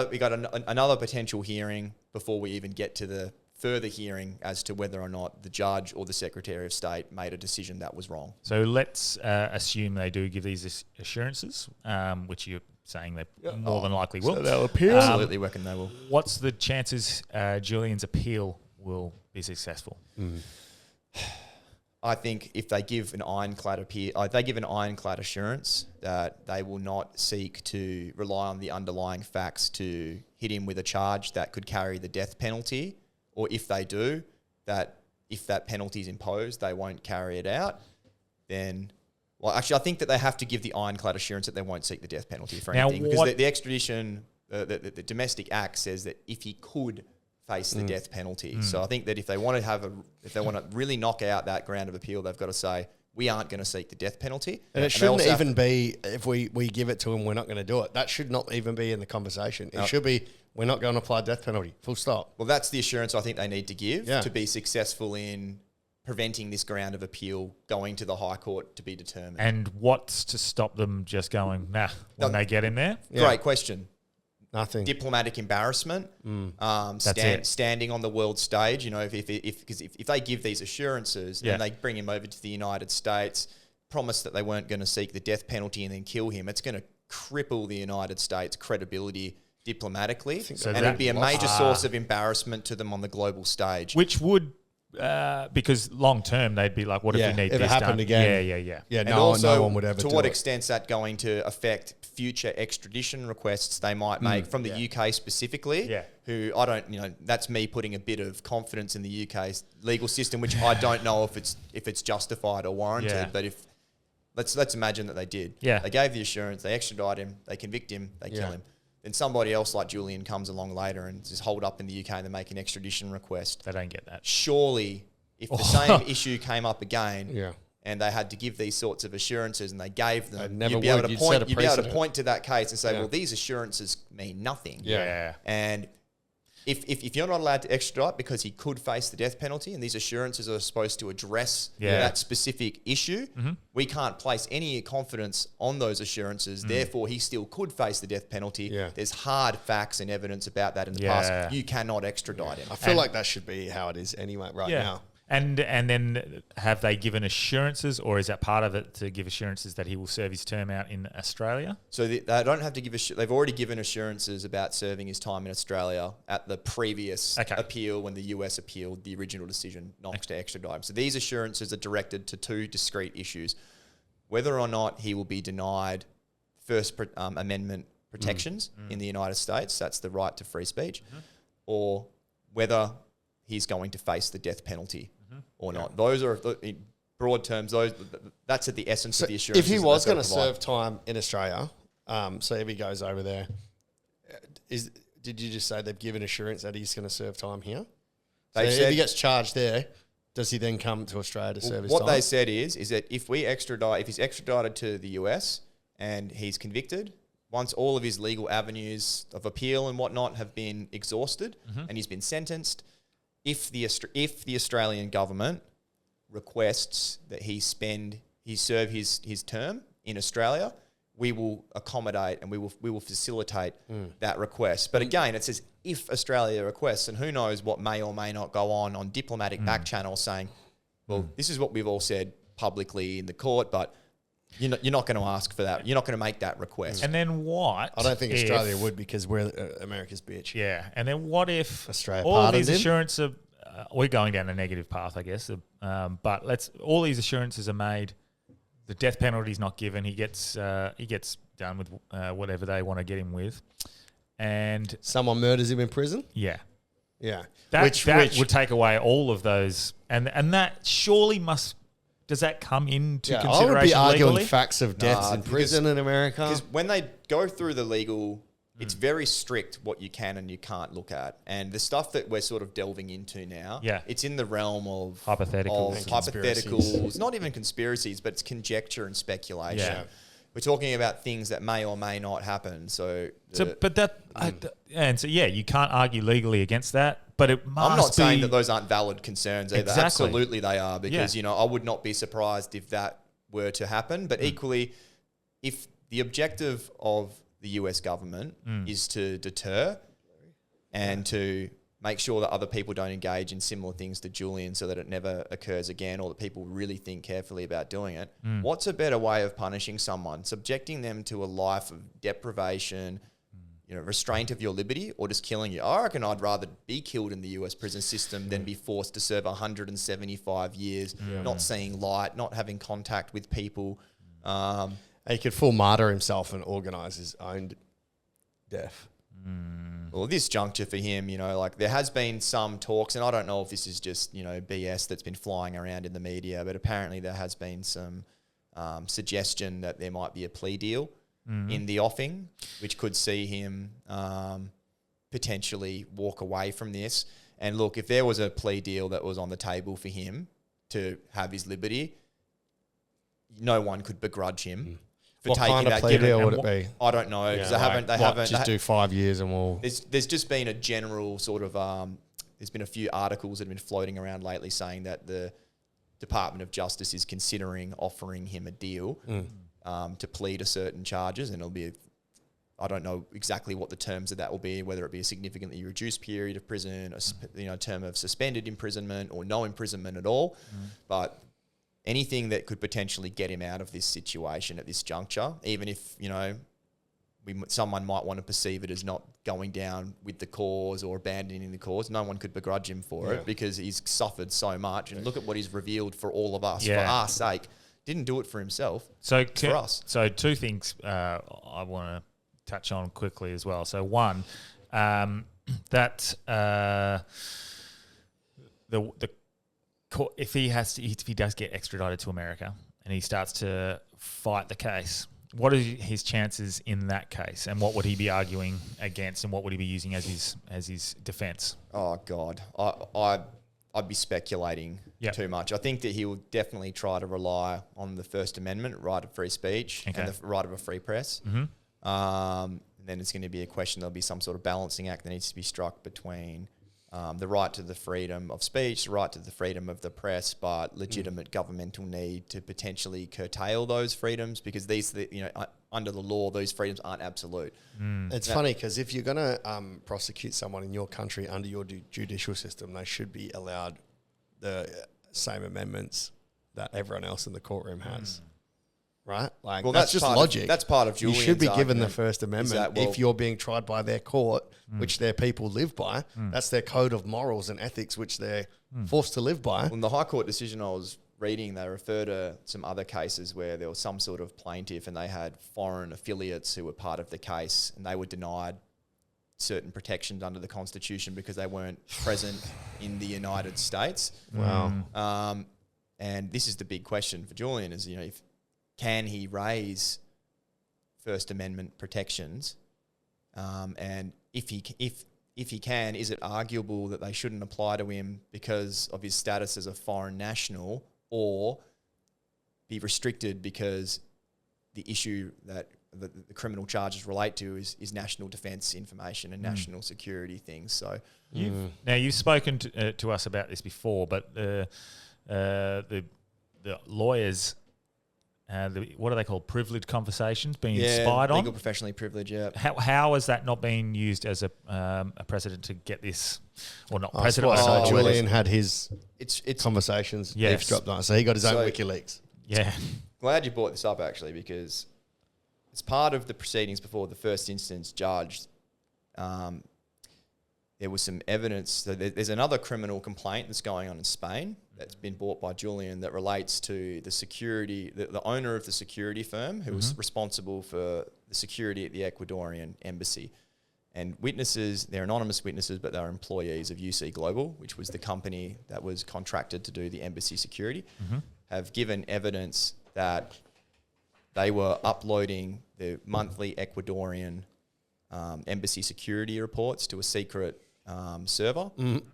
we got another potential hearing before we even get to the further hearing as to whether or not the judge or the Secretary of State made a decision that was wrong. So let's assume they do give these assurances, which you're saying they more than likely will. So they'll appeal? Absolutely reckon they will. What's the chances Julian's appeal will be successful? I think if they give an ironclad assurance that they will not seek to rely on the underlying facts to hit him with a charge that could carry the death penalty, or if they do, that if that penalty is imposed, they won't carry it out, then... Well, actually, I think that they have to give the ironclad assurance that they won't seek the death penalty for anything. Because the extradition, the domestic act says that if he could face the death penalty. So I think that if they want to really knock out that ground of appeal, they've got to say, we aren't going to seek the death penalty. And it shouldn't even be, if we give it to him, we're not going to do it. That should not even be in the conversation. It should be, we're not going to apply death penalty, full stop. Well, that's the assurance I think they need to give to be successful in preventing this ground of appeal going to the High Court to be determined. And what's to stop them just going, when they get in there? Great question. Nothing. Diplomatic embarrassment, standing on the world stage. If they give these assurances and they bring him over to the United States, promise that they weren't going to seek the death penalty and then kill him, it's going to cripple the United States' credibility diplomatically, and it'd be a major source of embarrassment to them on the global stage. Which would... because long term they'd be like, what if we need if this it happened done? again? Yeah. And no one would ever. To do what it. extent is that going to affect future extradition requests they might make from the UK specifically? Yeah. Who I don't, that's me putting a bit of confidence in the UK's legal system, which I don't know if it's justified or warranted. Yeah. But if let's imagine that they did. Yeah. They gave the assurance, they extradite him, they convict him, they kill him. Then somebody else like Julian comes along later and is holed up in the UK and they make an extradition request. They don't get that. Surely, if the same issue came up again and they had to give these sorts of assurances and they gave them, you'd be able to point to that case and say, well, these assurances mean nothing. Yeah. And if you're not allowed to extradite because he could face the death penalty and these assurances are supposed to address that specific issue, we can't place any confidence on those assurances. Therefore, he still could face the death penalty. There's hard facts and evidence about that in the past. You cannot extradite him. I feel like that should be how it is anyway now. And then have they given assurances, or is that part of it to give assurances that he will serve his term out in Australia? So they don't have to give they've already given assurances about serving his time in Australia at the previous appeal when the US appealed the original decision not to extradite him. So these assurances are directed to 2 discrete issues: whether or not he will be denied First Amendment protections in the United States, that's the right to free speech, or whether he's going to face the death penalty or not. Those are, in broad terms, that's at the essence of the assurance. If he was going to serve time in Australia, so if he goes over there, did you just say they've given assurance that he's going to serve time here? So if he gets charged there, does he then come to Australia to serve his time? What they said is that if he's extradited to the US and he's convicted, once all of his legal avenues of appeal and whatnot have been exhausted and he's been sentenced, if the Australian government requests that he serve his term in Australia, we will accommodate and we will facilitate that request. But again, it says if Australia requests, and who knows what may or may not go on diplomatic back channels saying, well, this is what we've all said publicly in the court, but you're not going to ask for that. You're not going to make that request. And then what? I don't think Australia would, because we're America's bitch. Yeah. And then what if Australia all of these assurances are... we're going down a negative path, I guess. But all these assurances are made. The death penalty is not given. He gets done with whatever they want to get him with, and Someone murders him in prison. yeah, Yeah, that would take away all of those, and that surely must. Does that come into I consideration would be arguing legally? facts of deaths in prison in America. Because when they go through the legal, it's very strict what you can and you can't look at. And the stuff that we're sort of delving into now, it's in the realm of hypotheticals, not even conspiracies, but it's conjecture and speculation. Yeah. We're talking about things that may or may not happen. So you can't argue legally against that. But it must I'm not saying be- that those aren't valid concerns either. Exactly. Absolutely they are, because I would not be surprised if that were to happen. But equally, if the objective of the US government is to deter and to make sure that other people don't engage in similar things to Julian so that it never occurs again, or that people really think carefully about doing it, what's a better way of punishing someone? Subjecting them to a life of deprivation, restraint of your liberty, or just killing you? I reckon I'd rather be killed in the US prison system than be forced to serve 175 years, not seeing light, not having contact with people. He could full martyr himself and organise his own death. Well, this juncture for him, there has been some talks, and I don't know if this is just, BS that's been flying around in the media, but apparently there has been some suggestion that there might be a plea deal in the offing, which could see him potentially walk away from this. And look, if there was a plea deal that was on the table for him to have his liberty, no one could begrudge him for What taking kind of that. plea deal would it be? I don't know, because Just do 5 years and we'll... There's just been a general sort of there's been a few articles that have been floating around lately saying that the Department of Justice is considering offering him a deal to plead to certain charges, and it'll be I don't know exactly what the terms of that will be, whether it be a significantly reduced period of prison, a term of suspended imprisonment, or no imprisonment at all. But anything that could potentially get him out of this situation at this juncture, even if, someone might want to perceive it as not going down with the cause or abandoning the cause, no one could begrudge him for it, because he's suffered so much. And look at what he's revealed for all of us, for our sake. Didn't do it for himself, for us. So two things I want to touch on quickly as well. So one, that if he does get extradited to America and he starts to fight the case, what are his chances in that case, and what would he be arguing against, and what would he be using as his defense? Oh God, I'd be speculating too much. I think that he will definitely try to rely on the First Amendment, right of free speech, and the right of a free press. And then it's going to be a question. There'll be some sort of balancing act that needs to be struck between the right to the freedom of speech, the right to the freedom of the press, but legitimate governmental need to potentially curtail those freedoms, because under the law, those freedoms aren't absolute. It's funny because if you're going to prosecute someone in your country under your judicial system, they should be allowed the same amendments that everyone else in the courtroom has. Right? Like, well, that's just logic. That's part of Julian's You should be given the argument. First Amendment if you're being tried by their court, which their people live by. That's their code of morals and ethics, which they're forced to live by. Well, in the High Court decision I was reading, they refer to some other cases where there was some sort of plaintiff and they had foreign affiliates who were part of the case, and they were denied certain protections under the Constitution because they weren't present in the United States. Wow. And this is the big question for Julian is, can he raise First Amendment protections? And if he can, is it arguable that they shouldn't apply to him because of his status as a foreign national, or be restricted because the issue that the criminal charges relate to is national defence information and national security things? So now you've spoken to us about this before, but the lawyers. What are they called? Privileged conversations being spied on? Legal professionally privileged, How has that not been used as a precedent to get this, or not precedent? Julian had his conversations eavesdropped on, so he got his own WikiLeaks. Yeah. Glad you brought this up, actually, because as part of the proceedings before the first instance judge, there was some evidence. So there's another criminal complaint that's going on in Spain that's been bought by Julian that relates to the security, the owner of the security firm who was responsible for the security at the Ecuadorian embassy. And witnesses, they're anonymous witnesses, but they're employees of UC Global, which was the company that was contracted to do the embassy security, have given evidence that they were uploading the monthly Ecuadorian embassy security reports to a secret server,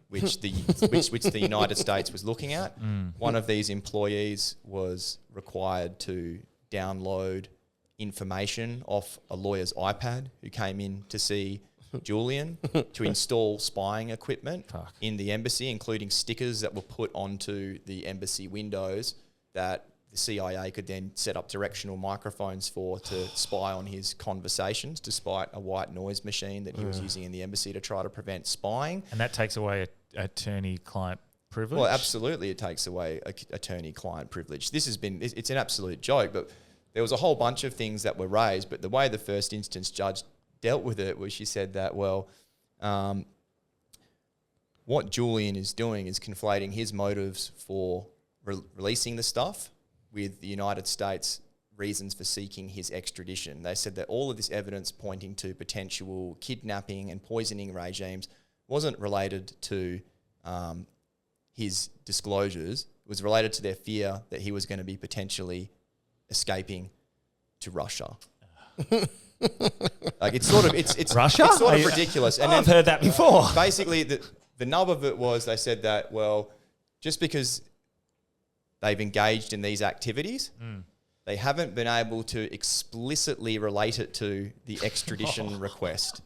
which the United States was looking at. One of these employees was required to download information off a lawyer's iPad who came in to see Julian to install spying equipment in the embassy, including stickers that were put onto the embassy windows that the CIA could then set up directional microphones for to spy on his conversations, despite a white noise machine that he was using in the embassy to try to prevent spying. And that takes away attorney-client privilege? Well, absolutely, it takes away attorney-client privilege. It's an absolute joke, but there was a whole bunch of things that were raised, but the way the first instance judge dealt with it was she said that, what Julian is doing is conflating his motives for releasing the stuff with the United States reasons for seeking his extradition. They said that all of this evidence pointing to potential kidnapping and poisoning regimes wasn't related to his disclosures. It was related to their fear that he was going to be potentially escaping to Russia. It's Russia? It's sort of ridiculous. And I've heard that before. Basically, the nub of it was they said that, just because they've engaged in these activities, they haven't been able to explicitly relate it to the extradition request,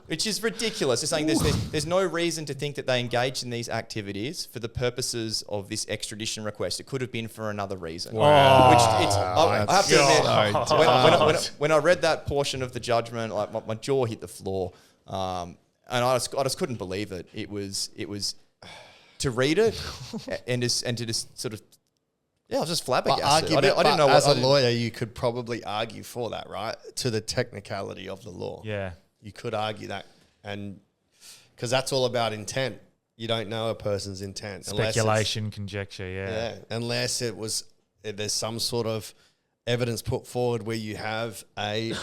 which is ridiculous. They're saying there's no reason to think that they engaged in these activities for the purposes of this extradition request. It could have been for another reason. Wow. I have to admit, when I read that portion of the judgment, like my jaw hit the floor, and I just couldn't believe it. It was to read it and to just sort of. Yeah, I was just flabbergasted. I didn't know what... As a lawyer, you could probably argue for that, right? To the technicality of the law. Yeah. You could argue that. And because that's all about intent. You don't know a person's intent. Speculation, conjecture, yeah. Unless there's some sort of evidence put forward where you have a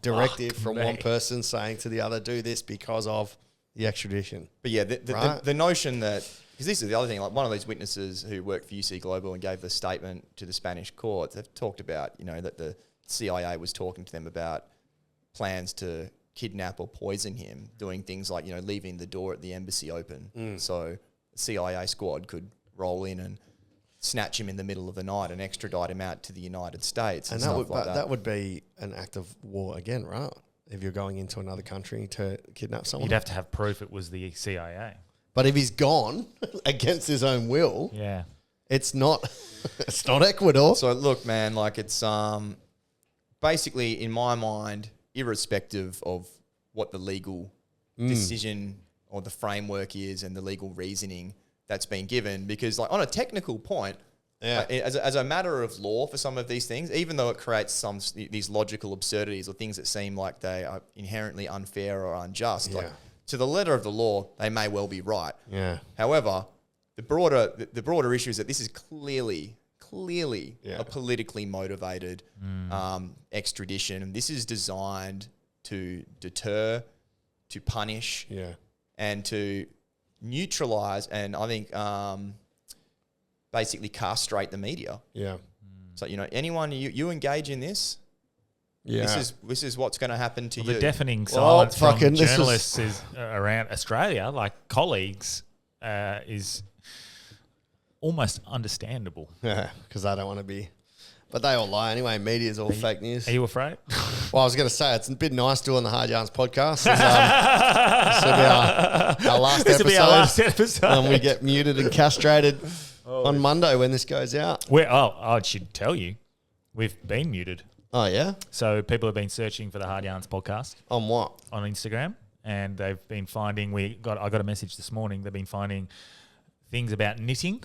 directive from one person saying to the other, do this because of the extradition. But yeah, the notion that... Because this is the other thing, like one of these witnesses who worked for UC Global and gave the statement to the Spanish courts, they've talked about, that the CIA was talking to them about plans to kidnap or poison him, doing things like, leaving the door at the embassy open. So the CIA squad could roll in and snatch him in the middle of the night and extradite him out to the United States. And that would be an act of war again, right? If you're going into another country to kidnap someone. You'd have to have proof it was the CIA. But if he's gone against his own will, it's not Ecuador. So look, man, like it's basically in my mind, irrespective of what the legal decision or the framework is and the legal reasoning that's been given, because like on a technical point, as a matter of law for some of these things, even though it creates these logical absurdities or things that seem like they are inherently unfair or unjust, like. To the letter of the law, they may well be right. Yeah. However, the broader issue is that this is clearly a politically motivated extradition, and this is designed to deter, to punish, and to neutralize, and I think basically castrate the media. Yeah. So anyone you engage in this. Yeah. This is what's going to happen to you. The deafening silence from journalists is around Australia, like colleagues, is almost understandable. Yeah, because they don't want to be... But they all lie anyway. Media is all fake news. Are you afraid? Well, I was going to say, it's a bit nice doing the Hard Yarns podcast. This will be our last episode. This will be our last episode. And we get muted and castrated on Monday when this goes out. I should tell you, we've been muted. Oh, yeah? So people have been searching for the Hard Yarns podcast. On what? On Instagram. And they've been finding, I got a message this morning, they've been finding things about knitting.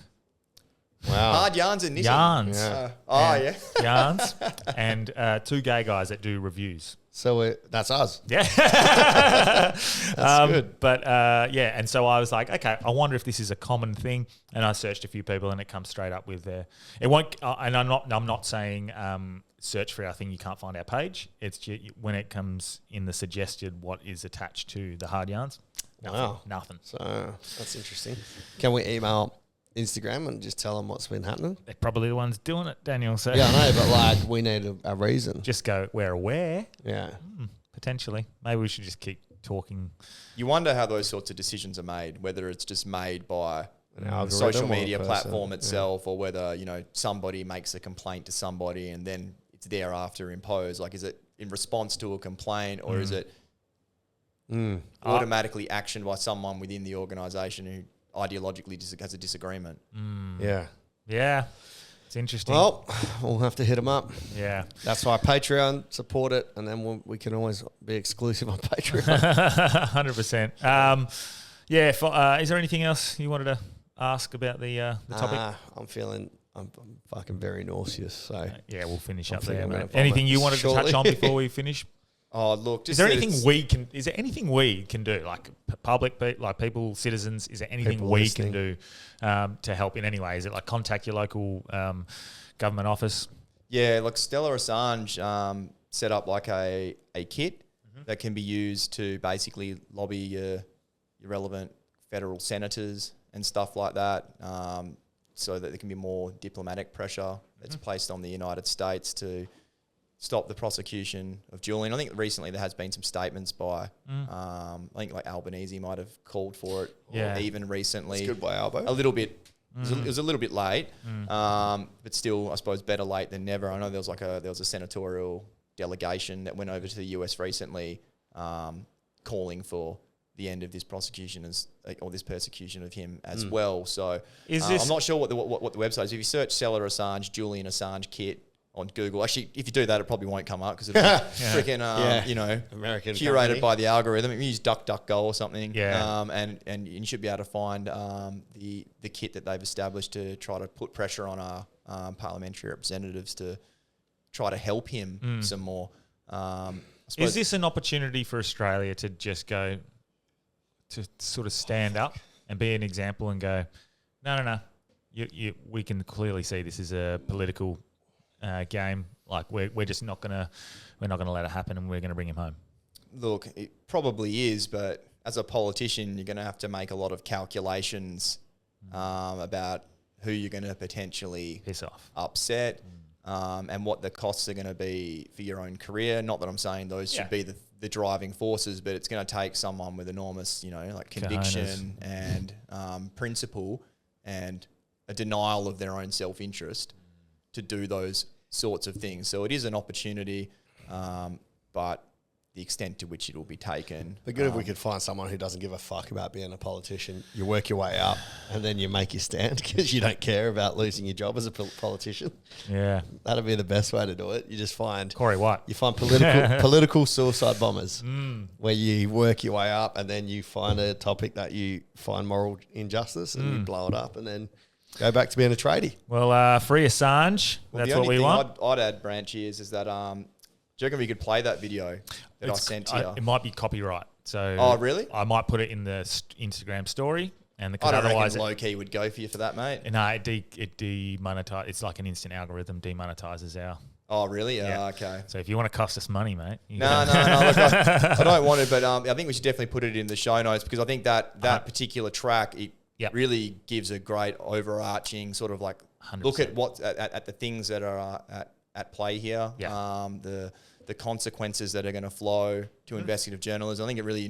Wow. Hard yarns and knitting. Yarns. Yeah. Yarns. And two gay guys that do reviews. So that's us. Yeah. That's good. But and so I was like, okay, I wonder if this is a common thing. And I searched a few people, and it comes straight up with it won't. And I'm not saying search for our thing. You can't find our page. It's when it comes in the suggested what is attached to the hard yarns. Nothing. So that's interesting. Can we email Instagram and just tell them what's been happening? They're probably the ones doing it, Daniel. So Yeah, I know, but like we need a reason. just go, we're aware. Yeah. Potentially. Maybe we should just keep talking. You wonder how those sorts of decisions are made, whether it's just made by An the algorithm social or a media person. platform itself, or whether, somebody makes a complaint to somebody and then it's thereafter imposed. Like, is it in response to a complaint, or is it automatically actioned by someone within the organisation who ideologically has a disagreement? Yeah. Yeah. It's interesting. Well, we'll have to hit them up. Yeah. That's why Patreon, support it, and then we can always be exclusive on Patreon. 100%. Is there anything else you wanted to ask about the topic? I'm fucking very nauseous. So Yeah, we'll finish I'm up there. thinking But about anything you vomit wanted to touch shortly. on before we finish? Oh, look, just Is there that anything it's- Is there anything we can do, like public, like people, citizens? Is there anything People we listening. can do to help in any way? Is it like contact your local government office? Yeah, like Stella Assange set up like a kit that can be used to basically lobby your relevant federal senators and stuff like that, so that there can be more diplomatic pressure that's placed on the United States to stop the prosecution of Julian. I think recently there has been some statements by, I think like Albanese might have called for it, Yeah. or even recently. it's good by Albo. A little bit. It was a little bit late, but still, I suppose better late than never. I know there was a senatorial delegation that went over to the US recently, calling for the end of this prosecution or this persecution of him as well. So I'm not sure what the website is. If you search Stella Assange, Julian Assange kit on Google, actually, if you do that, it probably won't come up because it's freaking, American curated company. by the algorithm. If you use DuckDuckGo or something, Yeah. and you should be able to find the kit that they've established to try to put pressure on our parliamentary representatives to try to help him some more. I suppose Is this an opportunity for Australia to just go to sort of stand up and be an example and go, no, we can clearly see this is a political game. Like we're just not gonna let it happen, and we're gonna bring him home. Look, it probably is, but as a politician, you're going to have to make a lot of calculations about who you're going to potentially Piss off. upset, and what the costs are going to be for your own career. Not that I'm saying those should be the driving forces, but it's going to take someone with enormous, like conviction and principle and a denial of their own self-interest to do those sorts of things. So it is an opportunity, but the extent to which it will be taken. Be good if we could find someone who doesn't give a fuck about being a politician. You work your way up, and then you make your stand because you don't care about losing your job as a politician. Yeah. That'd be the best way to do it. You just find Corey White. You find political suicide bombers, where you work your way up, and then you find a topic that you find moral injustice, and you blow it up, and then go back to being a tradie. Well, free Assange. Well, That's the what only we thing want. I'd add, Branch, is that do you reckon we could play that video that I sent to you? It might be copyright. So Oh, really? I might put it in the Instagram story, and I don't otherwise reckon low key would go for you for that, mate. no, it demonetize. It's like an instant algorithm demonetizes our. Oh, really? Yeah. Okay. So if you want to cost us money, mate. No. Look, I don't want to, but I think we should definitely put it in the show notes because I think that particular track really gives a great overarching sort of like 100%. look at what at the things that are at play here. Yeah. The consequences that are going to flow to investigative journalism. I think it really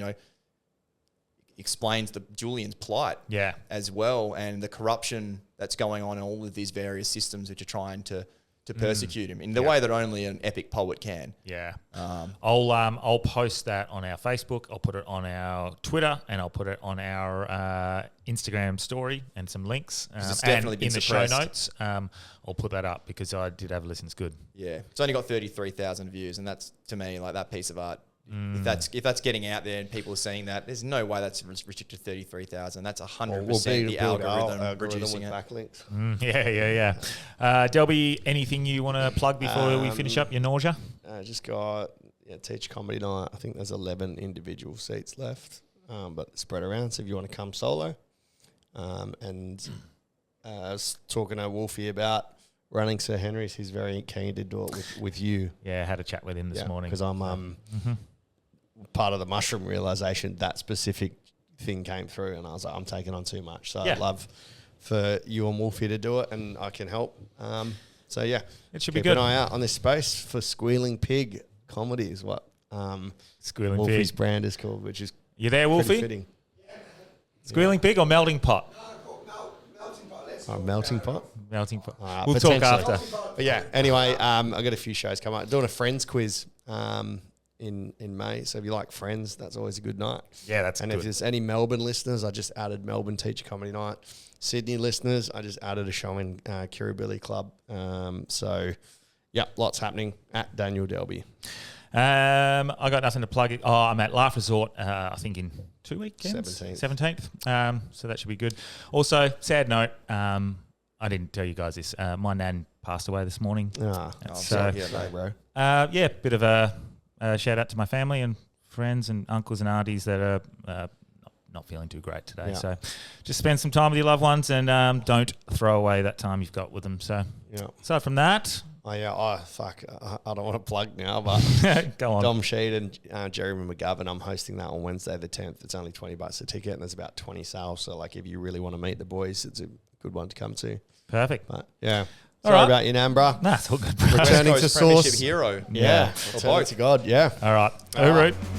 explains Julian's plight. Yeah. As well, and the corruption that's going on in all of these various systems which are trying to persecute him in the way that only an epic poet can. Yeah. I'll post that on our Facebook. I'll put it on our Twitter, and I'll put it on our Instagram story and some links. It's definitely and been in the show suppressed. notes. I'll put that up because I did have a listen. It's good. Yeah, it's only got 33,000 views, and that's to me like that piece of art. If that's getting out there and people are seeing that, there's no way that's restricted to 33,000. That's 100% the algorithm reducing with it. backlinks. Yeah. Delby, anything you want to plug before we finish up your nausea? I just got Teach Comedy Night. I think there's 11 individual seats left, but spread around. So if you want to come solo, and I was talking to Wolfie about running Sir Henry's. He's very keen to do it with you. Yeah, I had a chat with him this morning. Because I'm part of the mushroom realization. That specific thing came through, and I was like, I'm taking on too much. So I'd love for you and Wolfie to do it, and I can help. So yeah, it should be keep good. an eye out on this space for Squealing Pig Comedy is what Squealing Wolfie's Pig brand is called, which is you there, Wolfie? fitting. Squealing Pig or Melting Pot? Melting Pot. Melting Pot. We'll talk after. But yeah, anyway, I've got a few shows coming up. Doing a Friends quiz in May. So if you like Friends, that's always a good night. Yeah, that's and good. if there's any Melbourne listeners, I just added Melbourne Teacher Comedy Night. Sydney listeners, I just added a show in Kirribilli Club. So, yeah, lots happening at Daniel Delby. I got nothing to plug. I'm at Laugh Resort, I think in 2 weekends. 17th. So that should be good. Also, sad note, I didn't tell you guys this. My nan passed away this morning. Sorry, bro. Bit of a shout out to my family and friends and uncles and aunties that are not feeling too great today. So just spend some time with your loved ones and don't throw away that time you've got with them. So aside from that... I don't want to plug now, but go on. Dom Sheed and Jeremy McGovern, I'm hosting that on Wednesday the 10th. It's only $20 a ticket, and there's about 20 sales. So, like, if you really want to meet the boys, it's a good one to come to. Perfect. But, yeah. All Sorry right. about you, Nam, bro. Nah, it's all good. Returning to West Coast source. Premiership hero. Yeah. Returning to God, yeah. All right. All right. Hooroo.